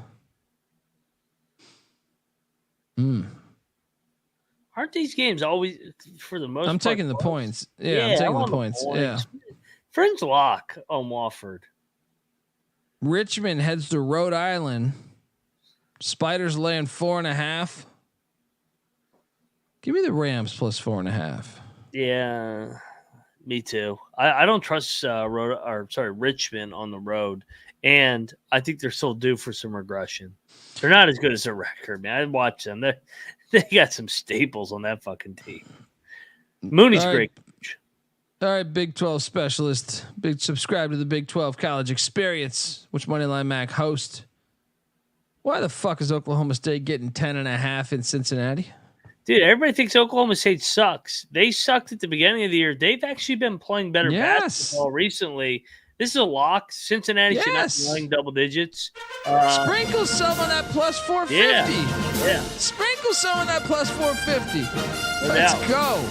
Aren't these games always for the most part?
I'm taking the points. Yeah, I'm taking the points. Yeah.
Friends lock on Wofford.
Richmond heads to Rhode Island. Spiders laying 4.5. Give me the Rams plus 4.5.
Yeah, me too. I don't trust Richmond on the road, and I think they're still due for some regression. They're not as good as their record, man. I watch them. They got some staples on that fucking team. Mooney's great.
All right, Big 12 specialist. Subscribe to the Big 12 College Experience. Which Moneyline Mac host? Why the fuck is Oklahoma State getting 10.5 in Cincinnati?
Dude, everybody thinks Oklahoma State sucks. They sucked at the beginning of the year. They've actually been playing better basketball recently. This is a lock. Cincinnati should not be playing double digits.
Sprinkle some on that plus 450.
Yeah.
Sprinkle some on that plus 450.
No
Let's
doubt.
go.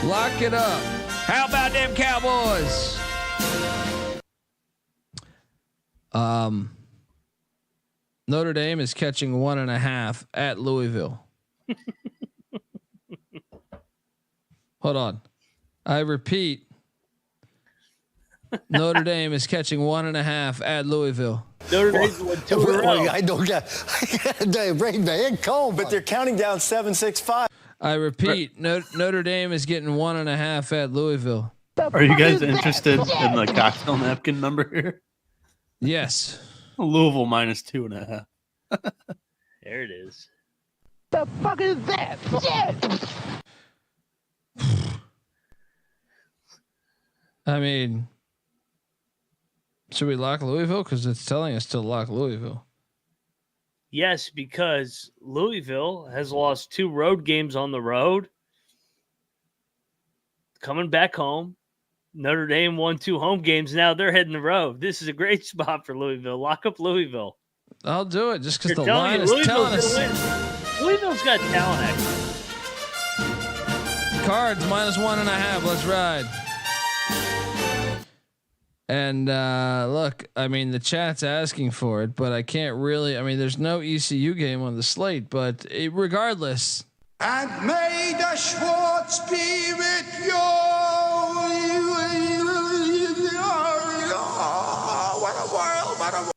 Lock it up. How about them Cowboys? Notre Dame is catching 1.5 at Louisville. Hold on. I repeat. Notre Dame is catching 1.5 at Louisville.
Notre Dame's won 2 in a row.
I don't get Rain Man, Cole.
But they're counting down 7-6-5.
I repeat, Notre Dame is getting 1.5 at Louisville.
Are you guys interested in the cocktail napkin number here?
Yes.
Louisville minus 2.5.
There it is.
The fuck is that?
I mean, should we lock Louisville? Because it's telling us to lock Louisville.
Yes, because Louisville has lost 2 road games on the road. Coming back home. Notre Dame won 2 home games. Now they're heading the road. This is a great spot for Louisville. Lock up Louisville.
I'll do it just because the
telling
line
you,
is telling us.
Louisville's got talent, actually.
Cards minus 1.5. Let's ride. And look, I mean, the chat's asking for it, but I can't really. I mean, there's no ECU game on the slate, but regardless.
And may the Schwartz be with you. What a world, what a world.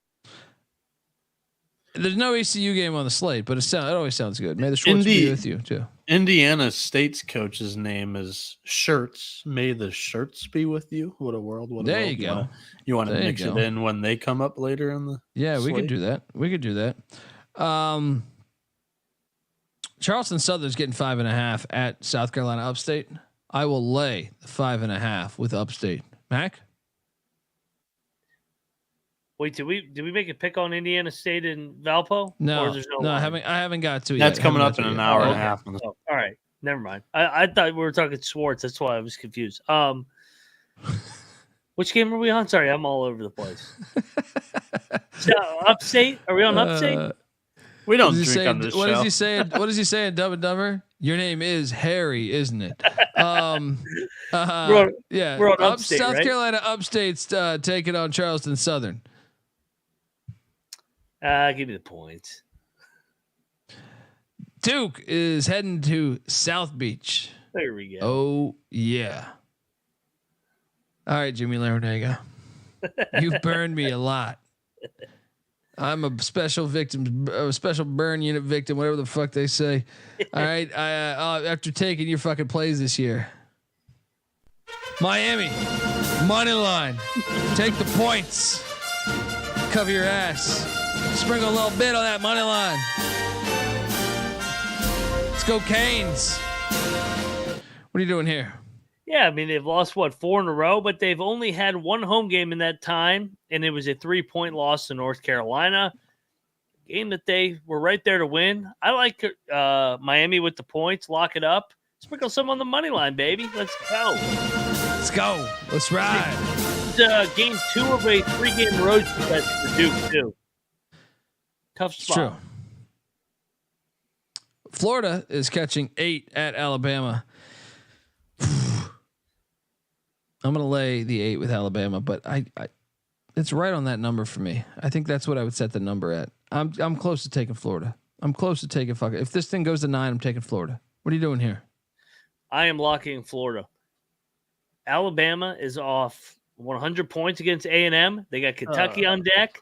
There's no ECU game on the slate, but it always sounds good. May the Schwartz be with you too.
Indiana State's coach's name is Shirts. May the Shirts be with you. What a world! What a
there
world.
you go.
You want to
there
mix it in when they come up later in the?
Yeah,
slate?
we could do that. We could do that. Charleston Southern's getting 5.5 at South Carolina Upstate. I will lay the 5.5 with Upstate. Mac?
Wait, did we make a pick on Indiana State and Valpo?
No, I haven't got to it.
That's
yet.
coming up in an hour and a half.
Oh, all right, never mind. I thought we were talking Swartz. That's why I was confused. Which game are we on? Sorry, I'm all over the place. So, Upstate? Are we on Upstate?
We don't drink on this show.
What does he say? What does he say in Dumb and Dumber? Your name is Harry, isn't it?
We're on Upstate,
South
right?
Carolina Upstate's taking on Charleston Southern.
Give me the points.
Duke is heading to South Beach.
There we go.
Oh yeah. All right, Jimmy Larinaga. You've burned me a lot. I'm a special victim, a special burn unit victim, whatever the fuck they say. All right, after taking your fucking plays this year, Miami money line, take the points, cover your ass, sprinkle a little bit on that money line. Let's go Canes. What are you doing here?
Yeah, I mean, they've lost, 4 in a row, but they've only had one home game in that time, and it was a 3-point loss to North Carolina. Game that they were right there to win. I like Miami with the points. Lock it up. Sprinkle some on the money line, baby. Let's go.
Let's go. Let's ride.
It's game 2 of a 3-game road stretch for Duke, too. Tough spot.
It's true. Florida is catching 8 at Alabama. I'm going to lay the 8 with Alabama, but I it's right on that number for me. I think that's what I would set the number at. I'm close to taking Florida. I'm close to taking if this thing goes to 9, I'm taking Florida. What are you doing here?
I am locking Florida. Alabama is off 100 points against A&M. They got Kentucky on deck.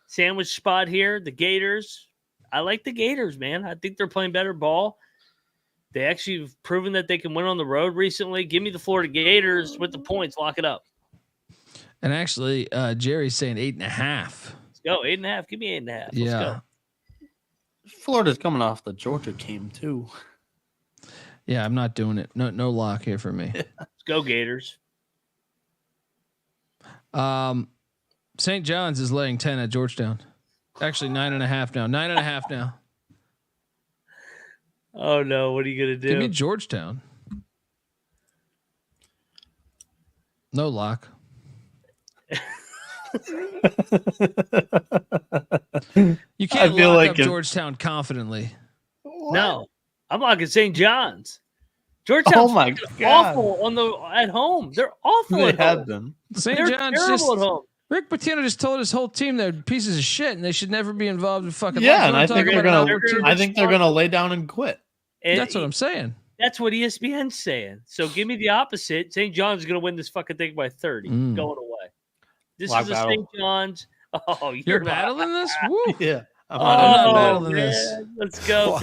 Sandwich spot here. The Gators. I like the Gators, man. I think they're playing better ball. They actually have proven that they can win on the road recently. Give me the Florida Gators with the points. Lock it up.
And actually, Jerry's saying 8.5.
Let's go. 8.5. Give me 8.5. Let's
go.
Florida's coming off the Georgia game too.
Yeah, I'm not doing it. No lock here for me.
Let's go Gators.
St. John's is laying 10 at Georgetown. Actually, 9.5 now. 9.5 now.
Oh no! What are you gonna do?
Give me Georgetown. No lock. You can't lock like up Georgetown confidently.
No, I'm locking St. John's. Georgetown's awful at home. They're awful
they
at
have
home.
been.
St.
They're
John's
terrible at home.
Rick Pitino just told his whole team they're pieces of shit and they should never be involved in fucking.
Yeah, and I think they're gonna lay down and quit.
And
that's what I'm saying.
That's what ESPN's saying. So give me the opposite. St. John's going to win this fucking thing by 30. Going away. This is a St. John's. Oh,
you're battling this? Woo.
Yeah.
I'm not battling this.
Let's go.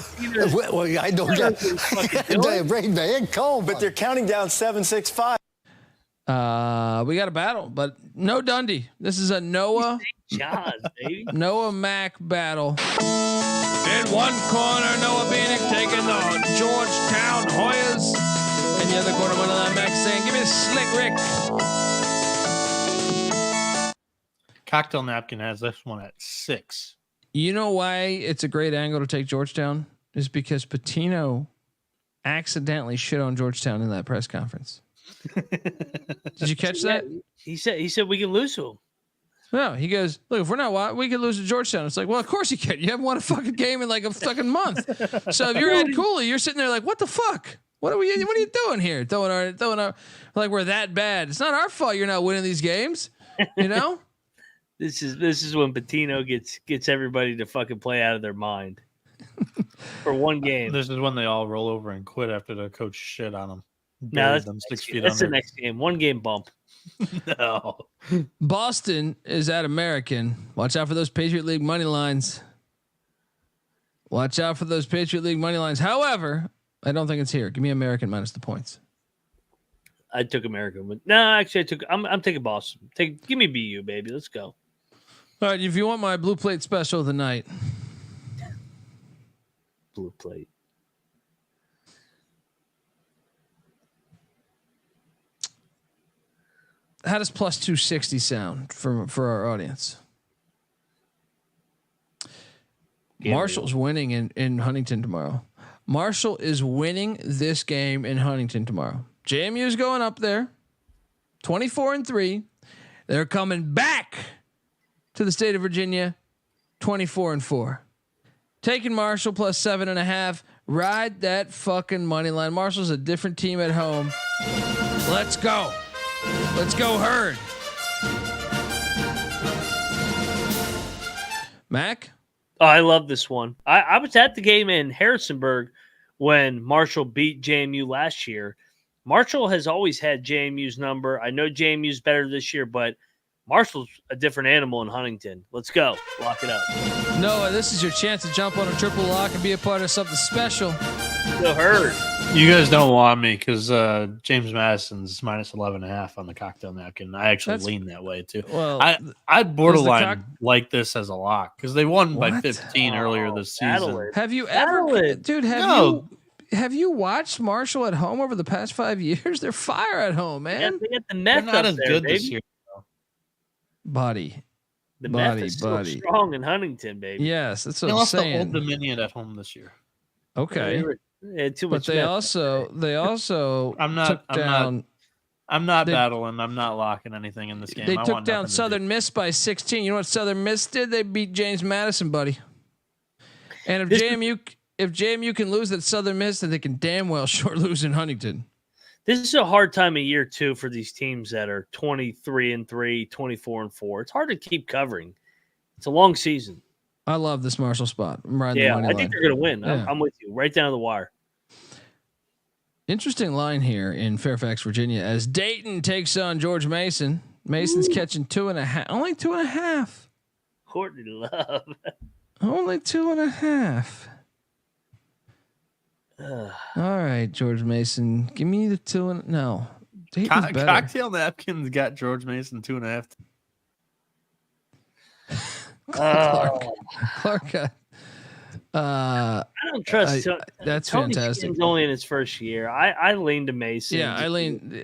Well, I don't get Rain Man, Colby. But they're counting down 7-6-5.
We got a battle, but no Dundee. This is a Noah
John, baby.
Noah Mac battle. In one corner, Noah Beanick taking the Georgetown Hoyas. In the other corner, one of the Mac saying, "Give me a slick Rick."
Cocktail Napkin has this one at 6.
You know why it's a great angle to take Georgetown? Is because Pitino accidentally shit on Georgetown in that press conference. Did you catch that?
He said we can lose to him.
No, he goes, look, if we're not, we could lose to Georgetown. It's like, well, of course you can. You haven't won a fucking game in like a fucking month. So if you're Ed Cooley, you're sitting there like, what the fuck? What are you doing here? Throwing our like we're that bad. It's not our fault you're not winning these games. You know?
This is when Pitino gets everybody to fucking play out of their mind for one game.
This is when they all roll over and quit after the coach shit on them.
No, that's
them 6 feet
that's
under.
the next game. 1 game bump.
No.
Boston is at American. Watch out for those Patriot League money lines. However, I don't think it's here. Give me American minus the points.
I took American, but no, actually I'm taking Boston. Give me BU, baby. Let's go.
All right, if you want my blue plate special of the night,
Blue plate.
How does plus 260 sound for our audience? Marshall's winning in Huntington tomorrow. Marshall is winning this game in Huntington tomorrow. JMU is going up there, 24-3. They're coming back to the state of Virginia, 24-4. Taking Marshall plus 7.5. Ride that fucking money line. Marshall's a different team at home. Let's go. Let's go Herd. Mac?
Oh, I love this one. I was at the game in Harrisonburg when Marshall beat JMU last year. Marshall has always had JMU's number. I know JMU's better this year, but Marshall's a different animal in Huntington. Let's go. Lock it up.
Noah, this is your chance to jump on a triple lock and be a part of something special.
Go Herd.
You guys don't want me because James Madison's minus 11.5 on the cocktail napkin. I actually lean that way too.
Well,
I'd borderline like this as a lock because they won by 15 earlier this season.
Have you ever, dude? Have you watched Marshall at home over the past 5 years? They're fire at home, man.
Yeah, they get the meth
They're not
up
as
there,
good
baby.
this year.
Body.
The meth is still strong in Huntington, baby.
Yes, that's what
They
I'm
lost to
saying.
Old Dominion at home this year.
Okay.
They had too much
But
meth.
they also
I'm not battling. I'm not locking anything in this game.
They
I
took
want
down
nothing to
Southern Miss by 16. You know what Southern Miss did? They beat James Madison, buddy. And if JMU can lose at Southern Miss, then they can damn well sure lose in Huntington.
This is a hard time of year, too, for these teams that are 23-3, 24-4. It's hard to keep covering. It's a long season.
I love this Marshall spot. I'm riding the money line.
I think they're going to win.
Yeah.
I'm with you. Right down to the wire.
Interesting line here in Fairfax, Virginia, as Dayton takes on George Mason. Mason's catching 2.5. Only 2.5.
Courtney Love.
Only 2.5. All right, George Mason, give me the 2. No, Dayton's better.
Cocktail napkins got George Mason 2.5.
Clark got.
I don't trust.
That's
Tony
fantastic.
Skin's only in his first year. I lean to Mason.
Yeah, I lean.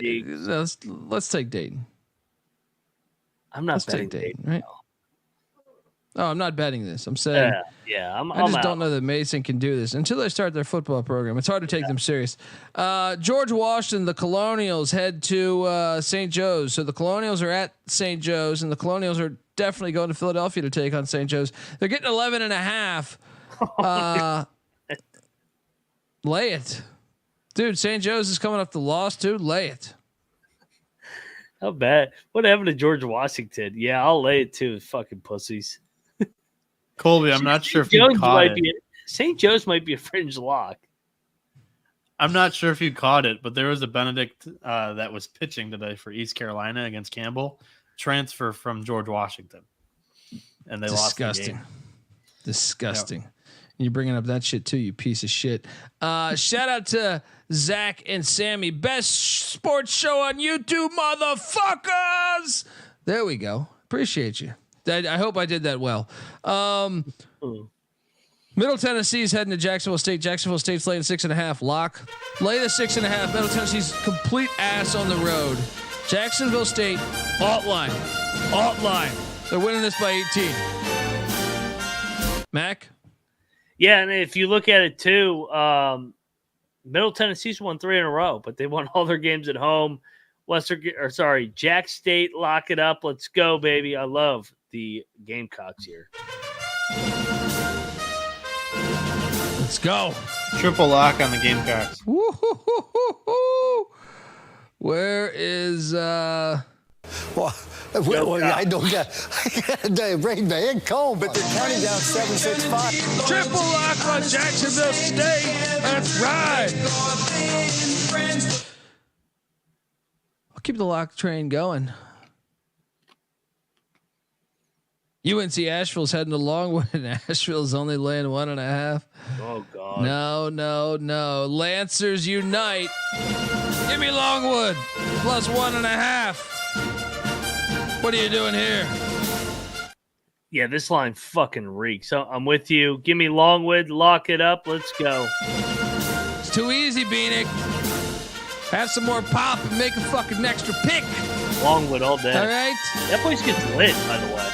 Let's take Dayton.
I'm not betting
Dayton, right? Oh, I'm not betting this. I'm saying.
I
just don't know that Mason can do this until they start their football program. It's hard to take them serious. George Washington, the Colonials head to St. Joe's. So the Colonials are at St. Joe's, and the Colonials are definitely going to Philadelphia to take on St. Joe's. They're getting 11.5. Lay it, dude. St. Joe's is coming up the loss too. Lay it.
How bad? What happened to George Washington? Yeah, I'll lay it too. Fucking pussies.
Colby, I'm not sure if you caught it.
St. Joe's might be a fringe lock.
I'm not sure if you caught it, but there was a Benedict that was pitching today for East Carolina against Campbell, transfer from George Washington, and they lost the game.
Disgusting. Yep. You're bringing up that shit too, you piece of shit. Shout out to Zach and Sammy, best sports show on YouTube, motherfuckers. There we go. Appreciate you. I hope I did that well. Middle Tennessee's heading to Jacksonville State. Jacksonville State's laying 6.5. Lock. Lay the 6.5. Middle Tennessee's complete ass on the road. Jacksonville State, alt line. They're winning this by 18. Mac?
Yeah, and if you look at it too, Middle Tennessee's won 3 in a row, but they won all their games at home. Jack State, lock it up. Let's go, baby. I love the Gamecocks here.
Let's go.
Triple lock on the Gamecocks.
Woo-hoo-hoo-hoo-hoo. Where is
I don't got Rain Man Cole, but they're counting down 7-6-5.
triple lock on Jacksonville State? That's right. I'll keep the lock train going. UNC Asheville's heading to Longwood, and Asheville's only laying 1.5.
Oh God!
No! Lancers unite! Give me Longwood plus 1.5. What are you doing here?
Yeah, this line fucking reeks. So I'm with you. Give me Longwood. Lock it up. Let's go.
It's too easy, Beanick. Have some more pop and make a fucking extra pick.
Longwood all day.
All right.
That place gets lit, by the way.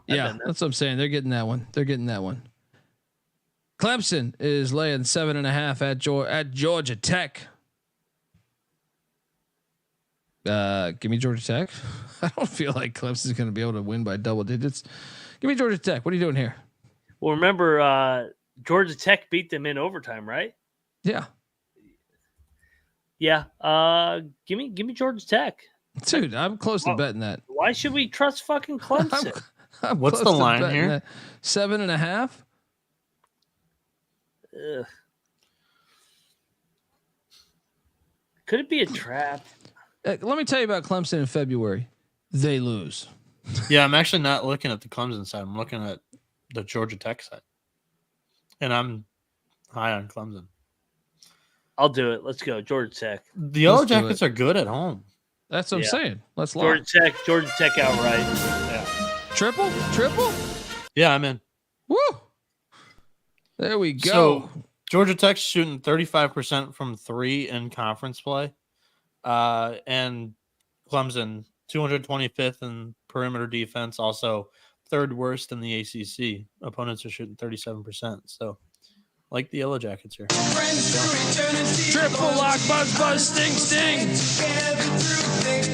Yeah, that's what I'm saying. They're getting that one. Clemson is laying 7.5 at Georgia Tech. Give me Georgia Tech. I don't feel like Clemson's going to be able to win by double digits. Give me Georgia Tech. What are you doing here?
Well, remember, Georgia Tech beat them in overtime, right?
Yeah.
Yeah. Give me Georgia Tech.
Dude, I'm close to betting that.
Why should we trust fucking Clemson?
I'm
What's the line here?
That. 7.5.
Ugh. Could it be a trap?
Let me tell you about Clemson in February. They lose.
Yeah, I'm actually not looking at the Clemson side. I'm looking at the Georgia Tech side. And I'm high on Clemson.
I'll do it. Let's go. Georgia Tech.
The Yellow Jackets are good at home.
That's what I'm saying. Let's lock.
Georgia Tech outright.
Yeah.
Triple?
Yeah, I'm in.
Woo! There we go.
So Georgia Tech's shooting 35% from 3 in conference play. And Clemson 225th in perimeter defense, also third worst in the ACC. Opponents are shooting 37%. So like the Yellow Jackets here.
Triple lock, buzz, sting.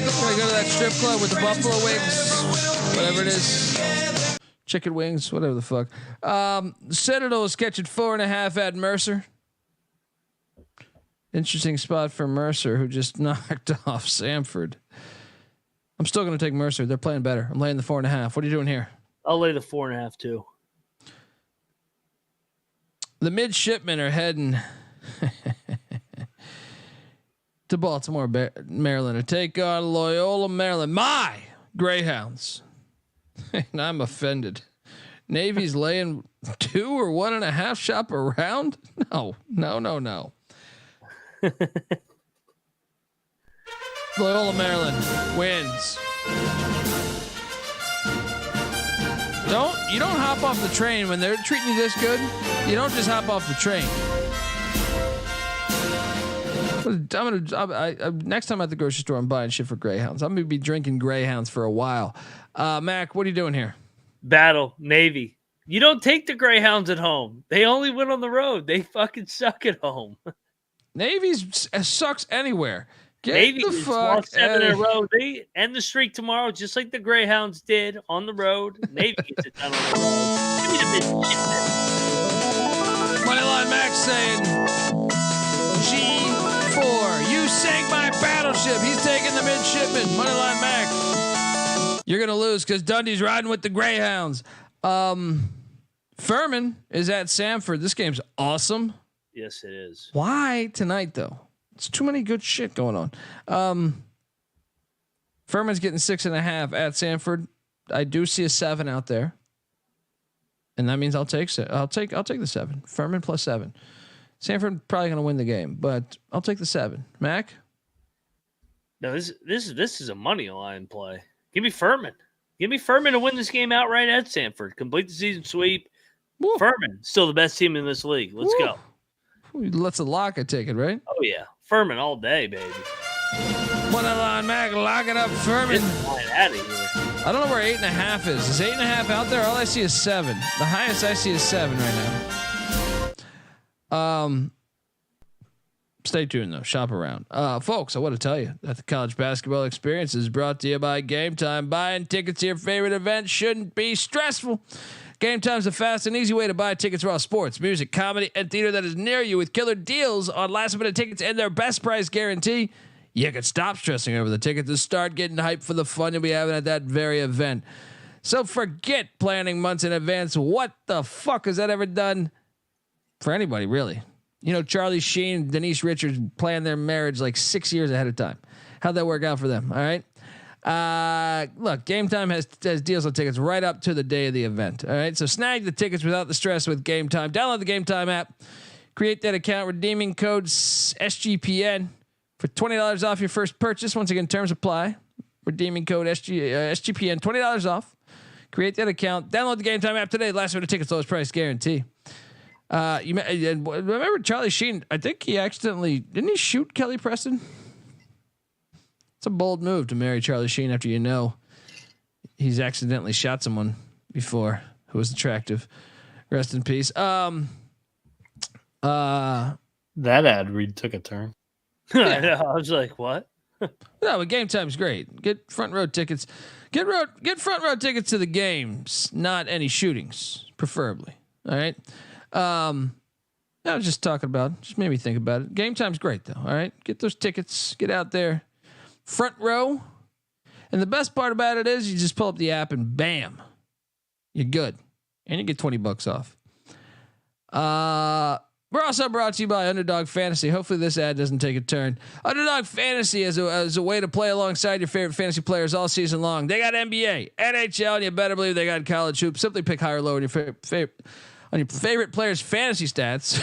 Gotta go to that strip club with the buffalo wings, whatever it is, chicken wings, whatever the fuck. Citadel is catching 4.5 at Mercer. Interesting spot for Mercer, who just knocked off Samford. I'm still going to take Mercer. They're playing better. I'm laying the 4.5. What are you doing here?
I'll lay the 4.5 too.
The midshipmen are heading to Baltimore, Maryland, to take on Loyola, Maryland. My Greyhounds. And I'm offended. Navy's laying 2 or 1.5 shop around? No. Loyola, Maryland wins. You don't hop off the train when they're treating you this good. You don't just hop off the train. Next time at the grocery store, I'm buying shit for Greyhounds. I'm gonna be drinking Greyhounds for a while. Mac, what are you doing here?
Battle Navy. You don't take the Greyhounds at home. They only win on the road. They fucking suck at home.
Navy's sucks anywhere.
Navy lost 7 in a row. They end the streak tomorrow, just like the Greyhounds did on the road. Navy gets it done on the road. Give me the midshipmen.
Moneyline Max saying G4. You sank my battleship. He's taking the midshipman. Moneyline Max. You're gonna lose because Dundee's riding with the Greyhounds. Furman is at Samford. This game's awesome.
Yes, it is.
Why tonight though? It's too many good shit going on. Furman's getting 6.5 at Samford. I do see a 7 out there, and that means I'll take the 7. Furman plus 7. Samford probably going to win the game, but I'll take the 7. Mac.
No, this is a money line play. Give me Furman. Give me Furman to win this game outright at Samford. Complete the season sweep. Woo. Furman still the best team in this league. Let's go.
Let's a lock. I take it, right?
Oh yeah, Furman all day, baby.
Moneyline Mac, lock it up, Furman.
Out of here.
I don't know where 8.5 is. Is 8.5 out there? All I see is 7. The highest I see is 7 right now. Stay tuned though. Shop around, folks. I want to tell you that the college basketball experience is brought to you by Game Time. Buying tickets to your favorite event shouldn't be stressful. Game Time's a fast and easy way to buy tickets for all sports, music, comedy, and theater that is near you with killer deals on last-minute tickets and their best price guarantee. You can stop stressing over the tickets and start getting hyped for the fun you'll be having at that very event. So forget planning months in advance. What the fuck has that ever done for anybody, really? You know, Charlie Sheen and Denise Richards planned their marriage like 6 years ahead of time. How'd that work out for them? All right. Look, Game Time has deals on tickets right up to the day of the event. All right. So snag the tickets without the stress with Game Time. Download the Game Time app, create that account, redeeming code SGPN for $20 off your first purchase. Once again, terms apply. Redeeming code SGPN, $20 off. Create that account. Download the Game Time app today. Last minute tickets, lowest price guarantee. Remember Charlie Sheen? I think he accidentally didn't he shoot Kelly Preston? It's a bold move to marry Charlie Sheen after he's accidentally shot someone before who was attractive. Rest in peace.
That ad read took a turn.
Yeah. I was like, what?
No, but Game Time's great. Get front row tickets. Get front row tickets to the games, not any shootings, preferably. All right. I was just talking about. Just made me think about it. Game Time's great though. All right. Get those tickets. Get out there. Front row. And the best part about it is you just pull up the app and bam, you're good. And you get $20 off. We're also brought to you by Underdog Fantasy. Hopefully this ad doesn't take a turn. Underdog Fantasy is a way to play alongside your favorite fantasy players all season long. They got NBA, NHL, and you better believe they got college hoops. Simply pick high or low on your favorite players' fantasy stats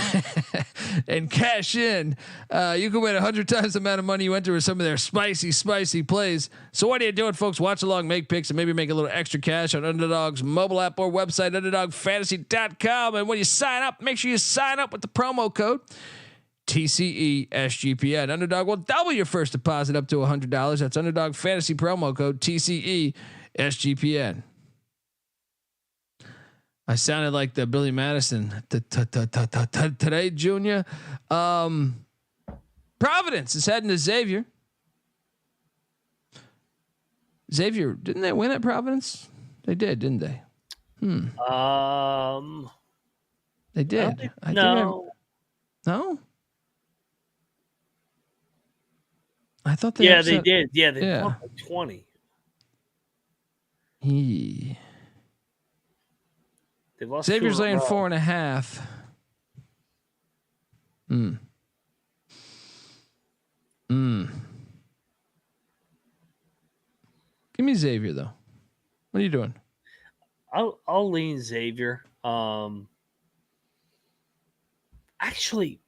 and cash in. You can win 100 times the amount of money you enter with some of their spicy plays. So what are you doing, folks? Watch along, make picks, and maybe make a little extra cash on Underdog's mobile app or website, underdogfantasy.com. And when you sign up, make sure you sign up with the promo code TCESGPN. Underdog will double your first deposit up to $100. That's Underdog Fantasy promo code TCESGPN. I sounded like the Billy Madison today, Junior. Providence is heading to Xavier. Xavier, didn't they win at Providence? They did, didn't they? They did.
No.
I thought they.
Yeah, they did. Yeah, they won by 20.
Xavier's laying 4.5. Give me Xavier though. What are you doing?
I'll lean Xavier. Actually,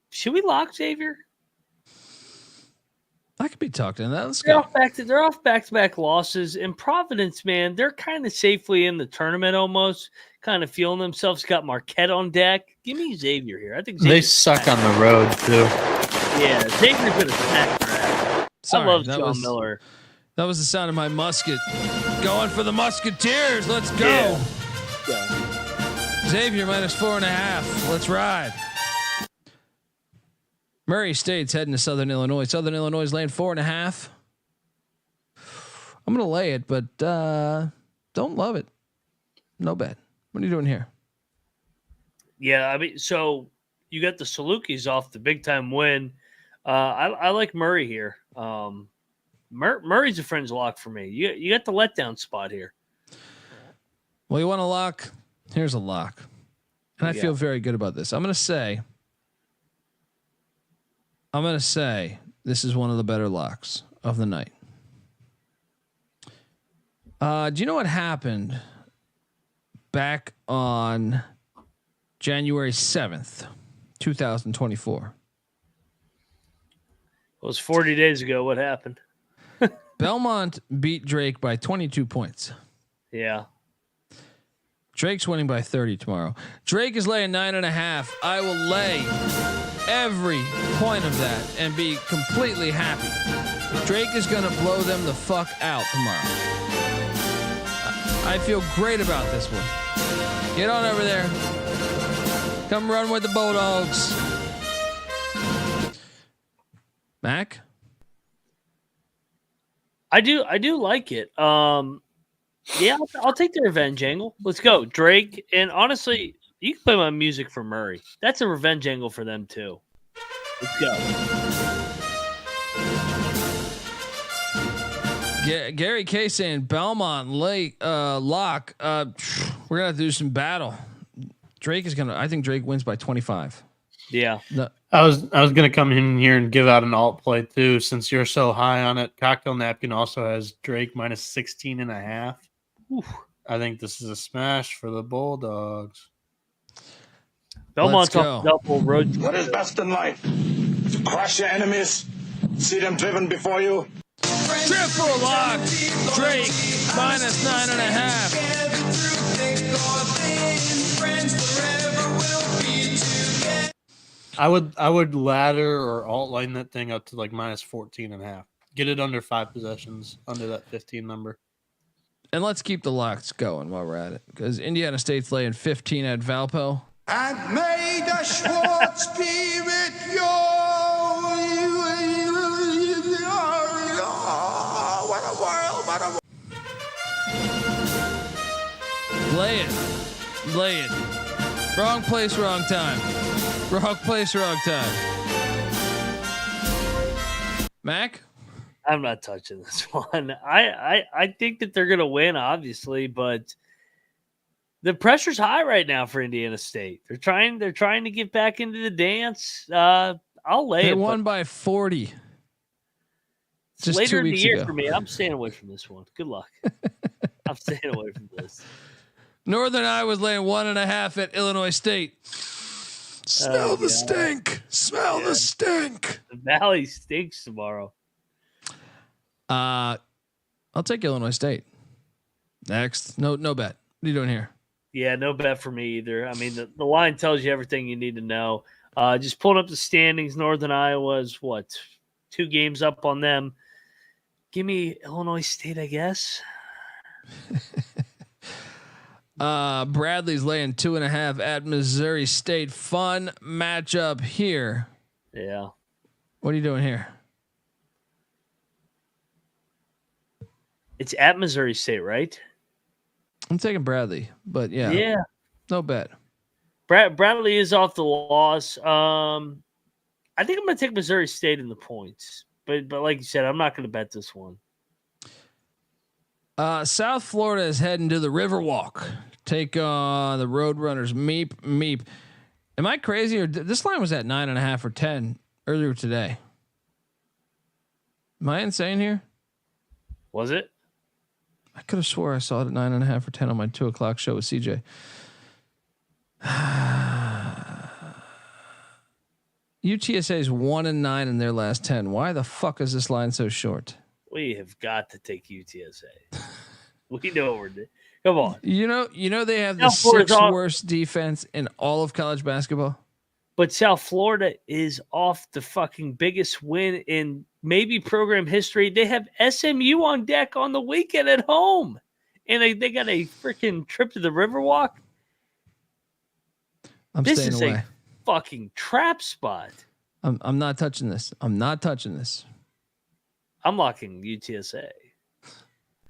should we lock Xavier?
I could be talking to that. Let's go.
They're off back-to-back losses. And Providence, man, they're kind of safely in the tournament almost, kind of feeling themselves. Got Marquette on deck. Give me Xavier here. I think
they suck on the road too.
Yeah, Xavier's been a snack grab. I love John Miller.
That was the sound of my musket. Going for the Musketeers. Let's go.
Yeah.
Xavier minus 4.5. Let's ride. Murray State's heading to Southern Illinois. Southern Illinois is laying 4.5. I'm going to lay it, but don't love it. No bet. What are you doing here?
Yeah, I mean, so you got the Salukis off the big time win. I like Murray here. Murray's a fringe lock for me. You got the letdown spot here.
Well, you want a lock? Here's a lock. And I feel very good about this. I'm going to say this is one of the better locks of the night. Do you know what happened back on January 7th, 2024?
It was 40 days ago. What happened?
Belmont beat Drake by 22 points.
Yeah.
Drake's winning by 30 tomorrow. Drake is laying 9.5. I will lay every point of that and be completely happy. Drake is going to blow them the fuck out tomorrow. I feel great about this one. Get on over there. Come run with the Bulldogs. Mac?
I do like it. Yeah, I'll take the revenge angle. Let's go, Drake. And honestly, you can play my music for Murray. That's a revenge angle for them too. Let's go.
Gary K saying Belmont late lock. We're gonna have to do some battle. Drake is gonna. I think Drake wins by 25.
Yeah.
No.
I was gonna come in here and give out an alt play too, since you're so high on it. Cocktail Napkin also has Drake minus 16.5. I think this is a smash for the Bulldogs.
Belmont's off double road.
What is best in life? To crush your enemies, see them driven before you.
Triple lock, Drake. minus 9.5.
I would ladder or alt line that thing up to like minus 14.5. Get it under 5 possessions, under that 15 number.
And let's keep the locks going while we're at it, because Indiana State's laying 15 at Valpo.
And may the Schwartz be with you. What a world, what a world.
Lay it. Wrong place, wrong time. Wrong place, wrong time. Mac?
I'm not touching this one. I think that they're going to win, obviously, but the pressure's high right now for Indiana State. They're trying to get back into the dance. I'll lay it.
They won by 40.
It's later in the year for me. I'm staying away from this one. Good luck. I'm staying away from this.
Northern Iowa's laying 1.5 at Illinois State. Smell the stink. Smell the stink.
The Valley stinks tomorrow.
I'll take Illinois State. Next. No bet. What are you doing here?
Yeah, no bet for me either. I mean, the line tells you everything you need to know. Just pulling up the standings. Northern Iowa's 2 games up on them. Give me Illinois State, I guess.
Bradley's laying 2.5 at Missouri State. Fun matchup here.
Yeah.
What are you doing here?
It's at Missouri State, right?
I'm taking Bradley, but yeah, no bet.
Bradley is off the loss. I think I'm going to take Missouri State in the points, but like you said, I'm not going to bet this one.
South Florida is heading to the Riverwalk. Take on the Roadrunners. Meep. Am I crazy, or this line was at 9.5 or 10 earlier today? Am I insane here?
Was it?
I could have swore I saw it at 9.5 or 10 on my 2:00 show with CJ. UTSA is 1-9 in their last 10. Why the fuck is this line so short?
We have got to take UTSA. We know we're doing. Come on.
You know they have the 6th worst defense in all of college basketball.
But South Florida is off the fucking biggest win in maybe program history. They have SMU on deck on the weekend at home, and they got a freaking trip to the Riverwalk. This is a fucking trap spot.
I'm not touching this. I'm
locking UTSA.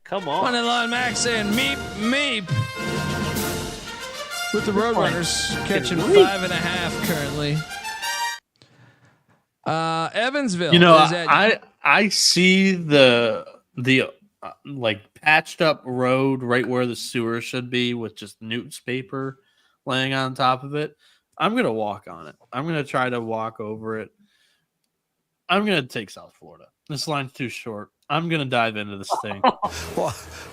Come on.
Money line Max saying meep. With the Roadrunners catching 5.5 currently. Evansville.
I see the like patched up road right where the sewer should be with just newspaper laying on top of it. I'm gonna walk on it. I'm gonna try to walk over it. I'm gonna take South Florida. This line's too short. I'm gonna dive into this thing.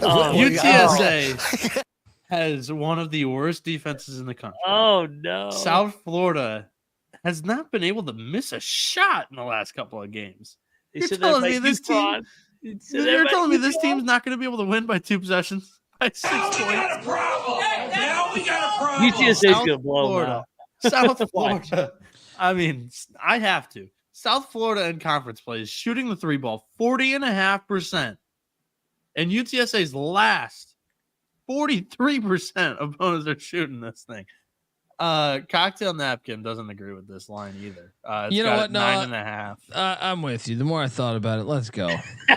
UTSA has one of the worst defenses in the country.
Oh no!
South Florida has not been able to miss a shot in the last couple of games. You're telling me this team? You're telling me this team's not going to be able to win by 2 possessions by 6 points?
We got a problem.
UTSA is going to blow them out.
South Florida. I mean, I have to. South Florida in conference play is shooting the 3 ball 40.5%, and UTSA's last 43% opponents are shooting this thing. Cocktail Napkin doesn't agree with this line either.
You know what? No,
9.5.
I'm with you. The more I thought about it, let's go.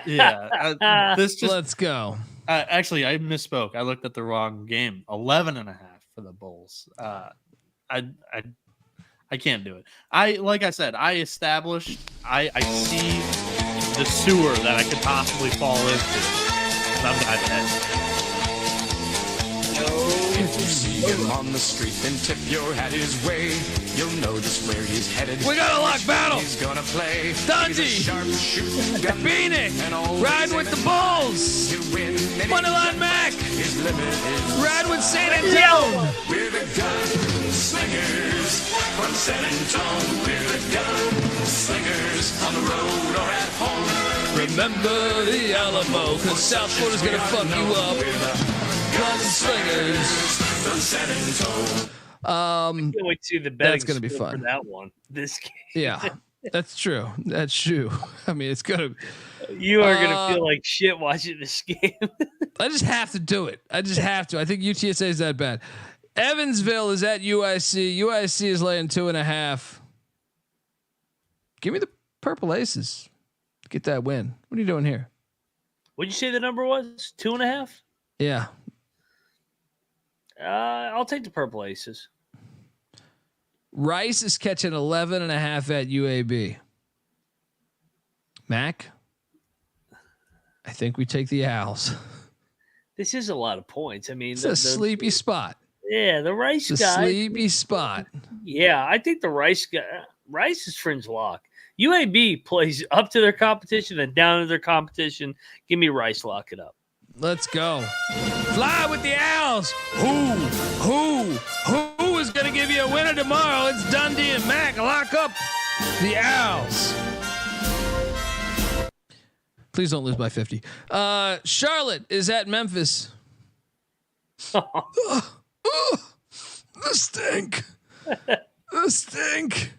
Yeah,
let's go.
Actually, I misspoke. I looked at the wrong game. 11.5 for the Bulls. I can't do it. Like I said, I see the sewer that I could possibly fall into. I'm diving in.
If you see him on the street, then tip your hat his way. You'll know just where he's headed.
We got a lock battle.
He's gonna play.
Dundee, Phoenix, ride with the Bulls. Moneyline Mac, ride with San Antonio.
We're the gunslingers from San Antonio. We're the gunslingers on the road or at home.
remember the Alamo, cause South Florida's gonna fuck you up. Gunslingers.
I can't wait to see the betting.
That's gonna be fun
for that one. This game.
Yeah, that's true. That's true. I mean, it's gonna.
You are gonna feel like shit watching this game.
I just have to do it. I just have to. I think UTSA is that bad. Evansville is at UIC. UIC is laying 2.5. Give me the Purple Aces. Get that win. What are you doing here?
What'd you say the number was? 2.5?
Yeah.
I'll take the Purple Aces.
Rice is catching 11.5 at UAB. Mac, I think we take the Owls.
This is a lot of points. I mean,
it's a sleepy spot.
Yeah, the Rice guy.
Sleepy spot.
Yeah, I think the Rice guy. Rice is fringe lock. UAB plays up to their competition and down to their competition. Give me Rice, lock it up.
Let's go. Fly with the Owls. Who is going to give you a winner tomorrow? It's Dundee and Mac. Lock up the Owls. Please don't lose by 50. Charlotte is at Memphis. The stink. The stink.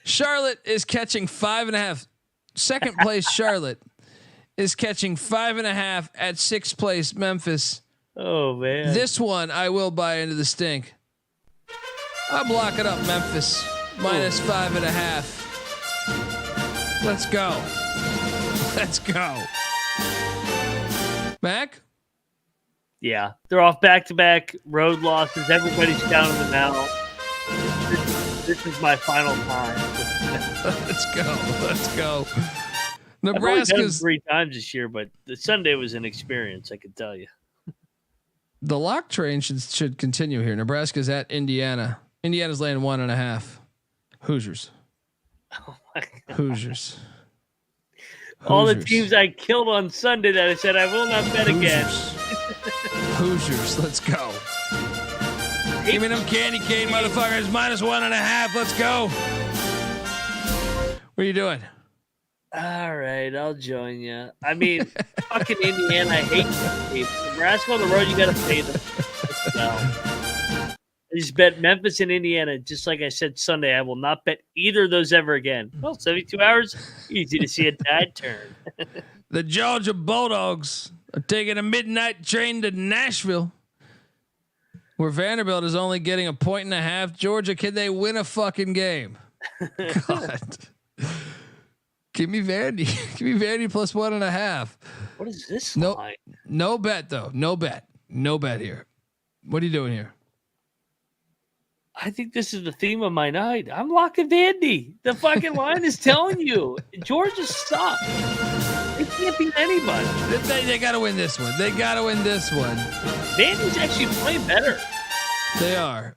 Charlotte is catching 5.5. Second place Charlotte is catching 5.5 at sixth place Memphis.
Oh man.
This one I will buy into the stink. I'll block it up, Memphis. Minus 5.5. Let's go. Let's go. Mac?
Yeah. They're off back-to-back road losses. Everybody's down in the mount. This is my final time.
Let's go. Let's go.
Nebraska's 3 times this year, but the Sunday was an experience, I can tell you.
The lock train should continue here. Nebraska's at Indiana. Indiana's laying 1.5. Hoosiers.
Oh my God.
Hoosiers.
All the teams I killed on Sunday that I said I will not bet again.
Hoosiers. Let's go. Give me them candy cane motherfuckers. Minus 1.5. Let's go. What are you doing?
All right, I'll join you. I mean, fucking Indiana, I hate them. Nebraska on the road, you got to pay them. I just bet Memphis and Indiana. Just like I said Sunday, I will not bet either of those ever again. Well, 72 hours, easy to see a tide turn.
The Georgia Bulldogs are taking a midnight train to Nashville, where Vanderbilt is only getting 1.5. Georgia, can they win a fucking game? God. Give me Vandy. Give me Vandy plus 1.5.
What is this
line? No bet though. No bet. No bet here. What are you doing here?
I think this is the theme of my night. I'm locking Vandy. The fucking line is telling you. Georgia sucks. They can't beat anybody.
They got to win this one. They got to win this one.
Vandy's actually playing better.
They are.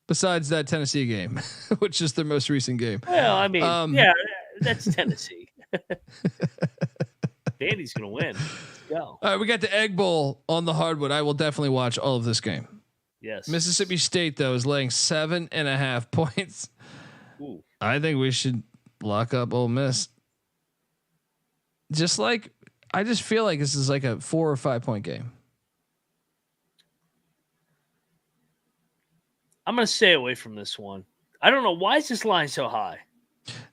Besides that Tennessee game, which is their most recent game.
Well, I mean, yeah, that's Tennessee. Vandy's going to win. Let's go.
All right, we got the Egg Bowl on the hardwood. I will definitely watch all of this game.
Yes.
Mississippi State, though, is laying 7.5 points.
Ooh.
I think we should lock up Ole Miss. I just feel like this is like a 4 or 5 point game.
I'm going to stay away from this one. I don't know. Why is this line so high?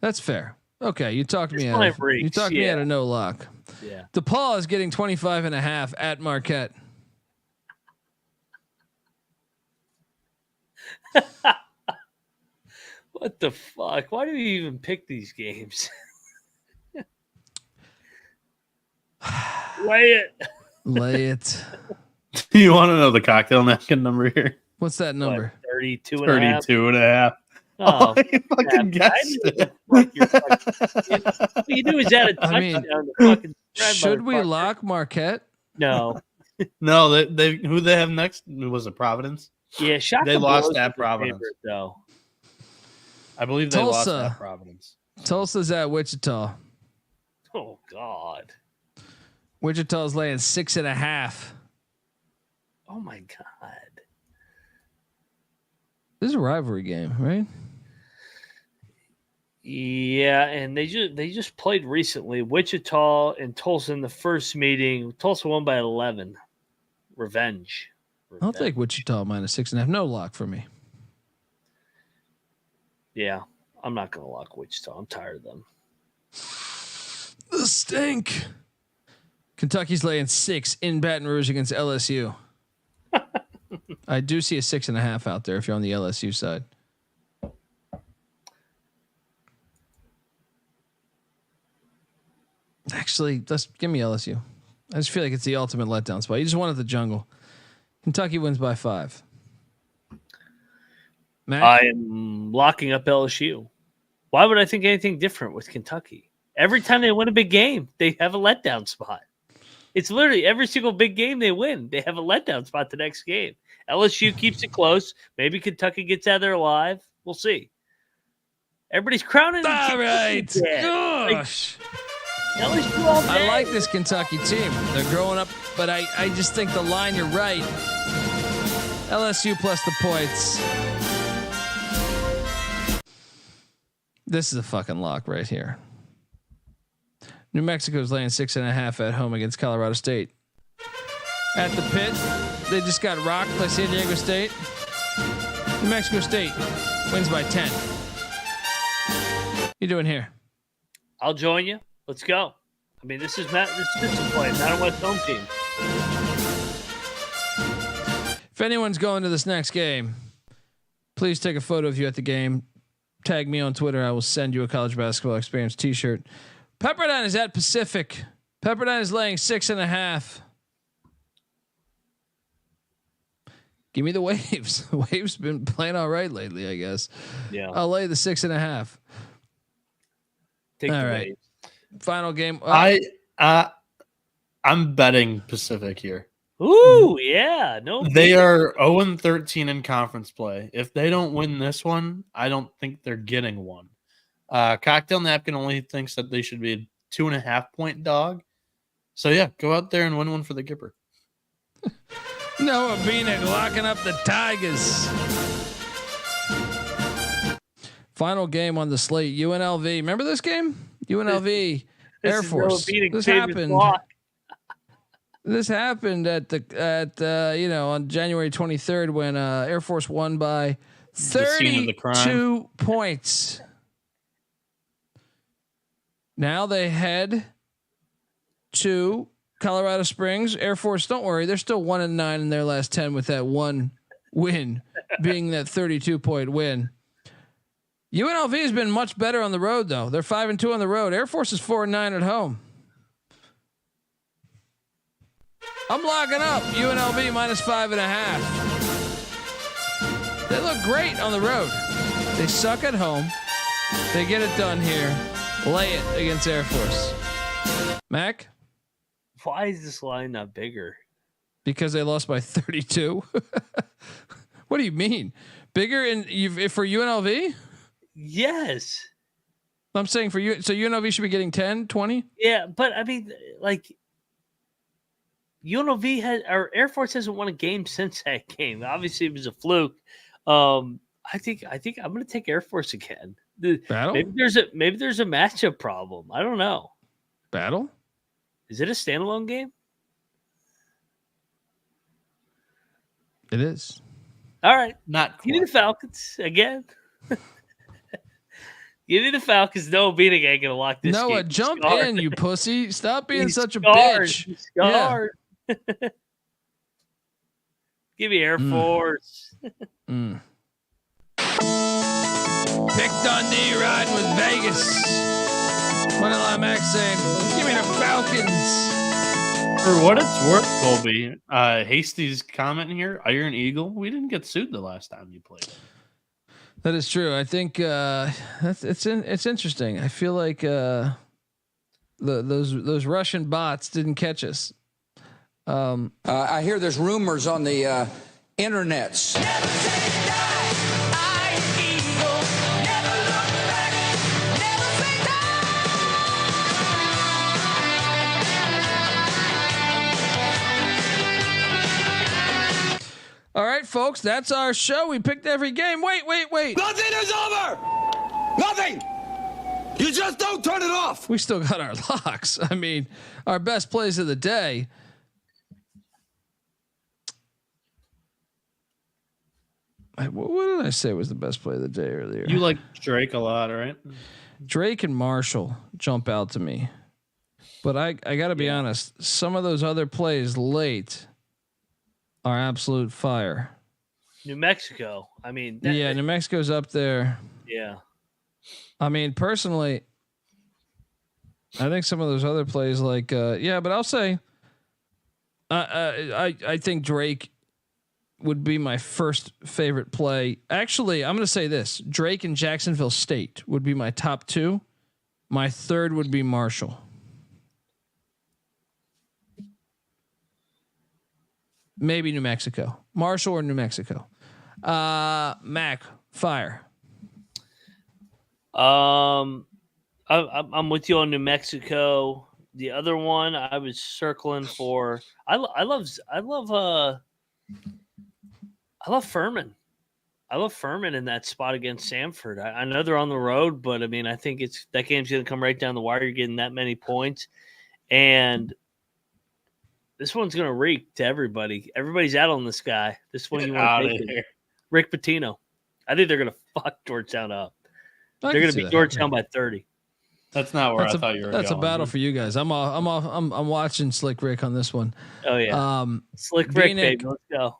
That's fair. Okay, you talked me out. You talked me out of no lock.
Yeah.
DePaul is getting 25.5 at Marquette.
What the fuck? Why do you even pick these games? Lay it.
Lay it.
Do you want to know the cocktail napkin number here?
What's that number?
32.5.
Oh,
you fucking guessed it.
What you do is add a touchdown to fucking
should we lock Marquette?
No.
No, they who they have next? Was it Providence?
Yeah, Shaka
they lost at
Providence.
Providence.
Though.
I believe they lost at Providence.
Tulsa's at Wichita.
Oh God.
Wichita's laying 6.5.
Oh my God.
This is a rivalry game, right?
Yeah, and they just played recently. Wichita and Tulsa in the first meeting. Tulsa won by 11. Revenge.
I'll take Wichita minus 6.5. No lock for me.
Yeah, I'm not going to lock Wichita. I'm tired of them.
The stink. Kentucky's laying 6 in Baton Rouge against LSU. I do see a 6.5 out there if you're on the LSU side. Actually, let's give me LSU. I just feel like it's the ultimate letdown spot. You just wanted the jungle. Kentucky wins by 5. Matt?
I am locking up LSU. Why would I think anything different with Kentucky? Every time they win a big game, they have a letdown spot. It's literally every single big game they win, they have a letdown spot the next game. LSU keeps it close. Maybe Kentucky gets out of there alive. We'll see. Everybody's crowning.
All right. Gosh.
LSU all day.
I like this Kentucky team. They're growing up, but I just think the line, you're right. LSU plus the points. This is a fucking lock right here. New Mexico's laying 6.5 at home against Colorado State. At the pit, they just got rocked by San Diego State. New Mexico State wins by 10. You doing here?
I'll join you. Let's go. I mean, this is a play. Mountain West home team.
If anyone's going to this next game, please take a photo of you at the game. Tag me on Twitter. I will send you a college basketball experience t-shirt. Pepperdine is at Pacific. Pepperdine is laying 6.5. Give me the Waves. The Waves been playing all right lately, I guess.
Yeah.
I'll lay the 6.5.
Take
all
the
right.
Waves.
Final game.
I'm betting Pacific here.
Ooh, yeah. No.
They are 0-13 in conference play. If they don't win this one, I don't think they're getting one. Cocktail Napkin only thinks that they should be a 2.5-point dog. So yeah, go out there and win one for the Gipper.
Noah Beanick locking up the Tigers. Final game on the slate. UNLV. Remember this game? UNLV Air Force. This happened. This happened at on January 23rd when Air Force won by 32 points. Now they head to Colorado Springs. Air Force, don't worry, they're still 1-9 in their last 10 with that one win being that 32-point win. UNLV has been much better on the road though. They're 5-2 on the road. Air Force is 4-9 at home. I'm locking up UNLV minus 5.5. They look great on the road. They suck at home. They get it done here. Lay it against Air Force. Mac?
Why is this line not bigger?
Because they lost by 32. What do you mean? Bigger for UNLV?
Yes.
I'm saying for you. So UNLV should be getting 10, 20?
Yeah, but I mean, like, UNLV Air Force hasn't won a game since that game. Obviously, it was a fluke. I think I'm going to take Air Force again.
Battle?
Maybe there's a matchup problem. I don't know.
Battle?
Is it a standalone game?
It is.
All right.
Not quite.
Give me the Falcons again. Give me the Falcons. No, beating ain't going to lock this
Noah,
game.
jump in, you pussy. Stop being such a
scarred.
bitch.
He's scarred. Yeah. Give me Air Force.
Pick Dundee riding with Vegas. Moneyline Max saying, give me the Falcons.
For what it's worth, Colby, Hasty's comment here, Iron Eagle, we didn't get sued the last time you played.
That is true. I think it's interesting. I feel like those Russian bots didn't catch us.
I hear there's rumors on the internets. Never say die, Iron Eagle. Never look back, never say
die. All right, folks, that's our show. We picked every game. Wait.
Nothing is over. Nothing.
You just don't turn it off.
We still got our locks. I mean, our best plays of the day. What did I say was the best play of the day earlier?
You like Drake a lot, right?
Drake and Marshall jump out to me, but I got to be honest. Some of those other plays late are absolute fire.
New Mexico. I mean,
New Mexico's up there.
Yeah.
I mean, personally, I think some of those other plays, like, but I'll say, I think Drake would be my first favorite play. Actually, I'm going to say this: Drake and Jacksonville State would be my top two. My third would be Marshall. Maybe New Mexico, Marshall or New Mexico. Mac, fire.
I'm with you on New Mexico. The other one I was circling for. I love Furman. I love Furman in that spot against Samford. I know they're on the road, but I mean, I think that game's going to come right down the wire. You're getting that many points, and this one's going to reek to everybody. Everybody's out on this guy. This one you want to take it. Rick Pitino. I think they're going to fuck Georgetown up. They're going to beat Georgetown by 30.
That's not where I thought you were.
That's
going.
A battle for you guys. I'm watching Slick Rick on this one.
Oh yeah. Slick Rick, baby. Let's go.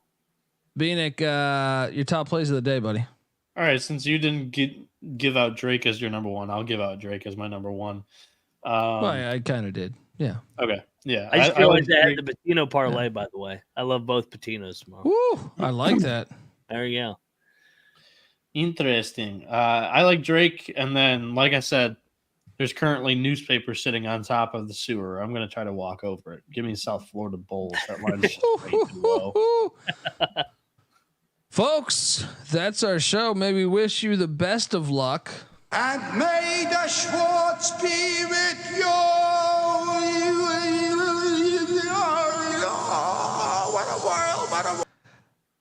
B-Nick, your top plays of the day, buddy.
All right. Since you didn't give out Drake as your number one, I'll give out Drake as my number one.
Well, I kind of did. Yeah.
Okay. Yeah.
I just realized I had the Pitino parlay, by the way. I love both Patinos tomorrow.
Woo, I like that.
There you go.
Interesting. I like Drake, and then, like I said, there's currently newspapers sitting on top of the sewer. I'm going to try to walk over it. Give me South Florida Bulls. That line's just way too low.
Folks, that's our show. May we wish you the best of luck.
And may the Schwartz be with you. What a world. What a world.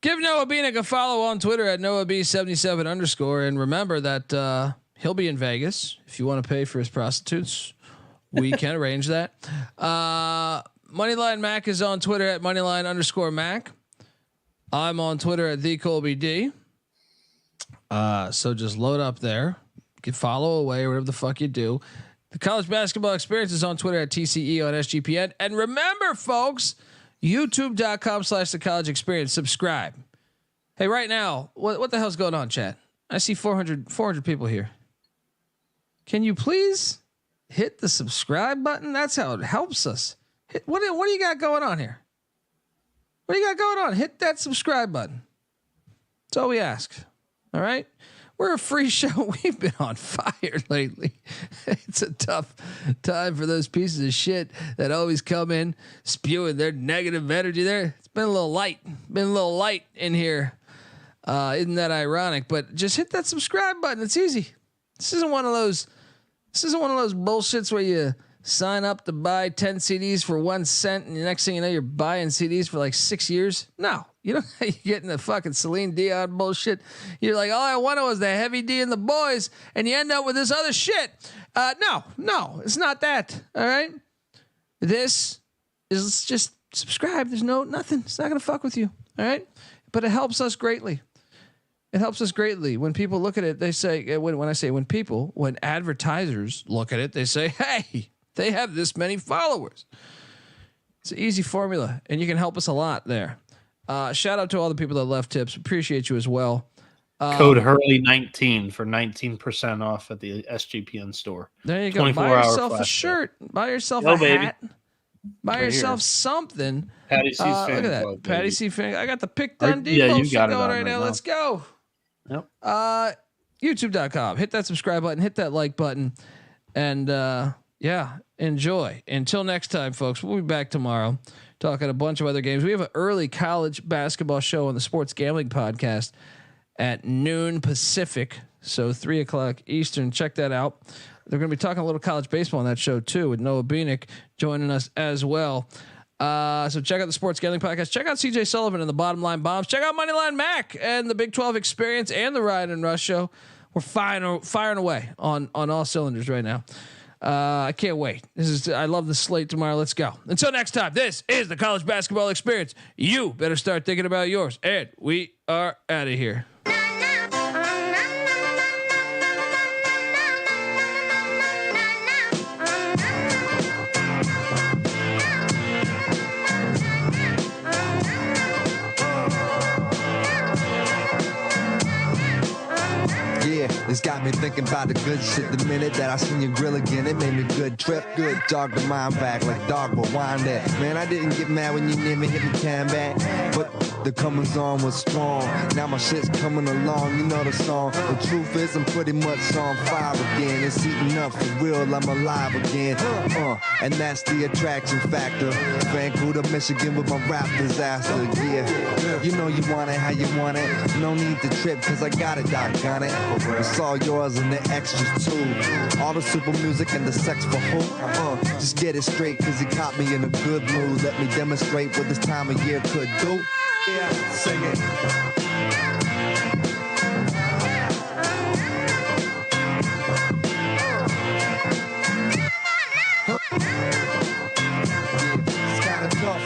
Give Noah Beanick a follow on Twitter at NoahB77_. And remember that he'll be in Vegas. If you want to pay for his prostitutes, we can arrange that. Moneyline Mac is on Twitter at Moneyline_Mac. I'm on Twitter at TheColbyD. So just load up there. You can follow away, whatever the fuck you do. The College Basketball Experience is on Twitter at TCE on SGPN. And remember, folks, YouTube.com/The College Experience. Subscribe. Hey, right now, what the hell's going on, chat? I see 400 people here. Can you please hit the subscribe button? That's how it helps us. What do you got going on here? What do you got going on? Hit that subscribe button. That's all we ask. All right. We're a free show. We've been on fire lately. It's a tough time for those pieces of shit that always come in spewing their negative energy there. It's been a little light. In here. Isn't that ironic? But just hit that subscribe button. It's easy. This isn't one of those bullshits where you sign up to buy 10 CDs for 1 cent and the next thing you know you're buying CDs for like 6 years. No, you know you're getting the fucking Celine Dion bullshit. You're like, all I wanted was the Heavy D and the Boys, and you end up with this other shit. No, it's not that. All right, this is just subscribe. There's nothing. It's not gonna fuck with you. All right, but it helps us greatly. It helps us greatly. When people look at it, they say, when advertisers look at it, they say, hey, they have this many followers. It's an easy formula, and you can help us a lot there. Shout out to all the people that left tips. Appreciate you as well.
Code Hurley19 for 19% off at the SGPN store.
There you go. Buy yourself a shirt. Buy yourself a hat. Buy yourself something.
Patty C's fan
look at that.
club,
Patty C fan. I got the Pick Dundee bullshit going right now. Let's go.
Yep.
YouTube.com. Hit that subscribe button. Hit that like button. And enjoy. Until next time, folks. We'll be back tomorrow talking a bunch of other games. We have an early college basketball show on the Sports Gambling Podcast at noon Pacific. So 3:00 Eastern. Check that out. They're going to be talking a little college baseball on that show too, with Noah Beanick joining us as well. So check out the Sports Gambling Podcast. Check out CJ Sullivan and the Bottom Line Bombs. Check out Moneyline Mac and the Big 12 Experience and the Ryan and Rush Show. we're firing away on all cylinders right now. I can't wait. I love the slate tomorrow. Let's go. Until next time, this is the college basketball experience. You better start thinking about yours. And we are out of here.
It's got me thinking about the good shit. The minute that I seen your grill again, it made me good trip. Good dog the mind back like dog will wind that. Man, I didn't get mad when you never hit me can back. But the comings on was strong. Now my shit's coming along, you know the song. The truth is I'm pretty much on fire again. It's heating up for real, I'm alive again. And that's the attraction factor. Vancouver, Michigan with my rap disaster. Yeah, you know you want it how you want it. No need to trip cause I got it, doggone it. It's all yours and the extras too. All the super music and the sex for who? Just get it straight cause you caught me in a good mood. Let me demonstrate what this time of year could do. Yeah, sing it. It's kinda tough.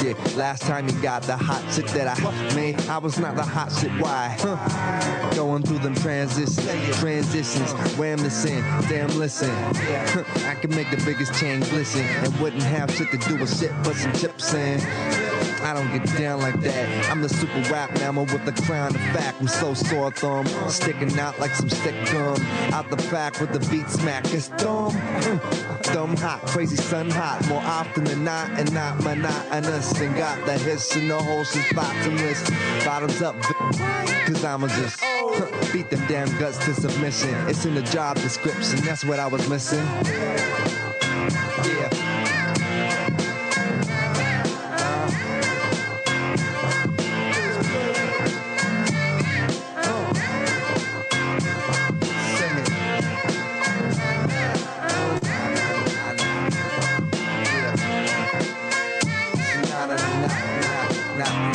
Yeah, last time you got the hot shit that I made, I was not the hot shit. Why? Going through them transitions, wham this in, damn listen. I can make the biggest chain glisten and wouldn't have shit to do with shit but some chips in. I don't get down like that. I'm the super rap mammal with the crown of fact. I'm so sore thumb, sticking out like some stick gum. Out the back with the beat smack. It's dumb, dumb hot, crazy sun hot. More often than not, and not monotonous. And got the hiss in the whole shit's bottomless. Bottoms up, cause I'ma just beat them damn guts to submission. It's in the job description, that's what I was missing. Yeah.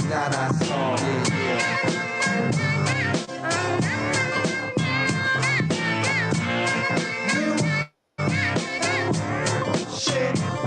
Not a song, yeah.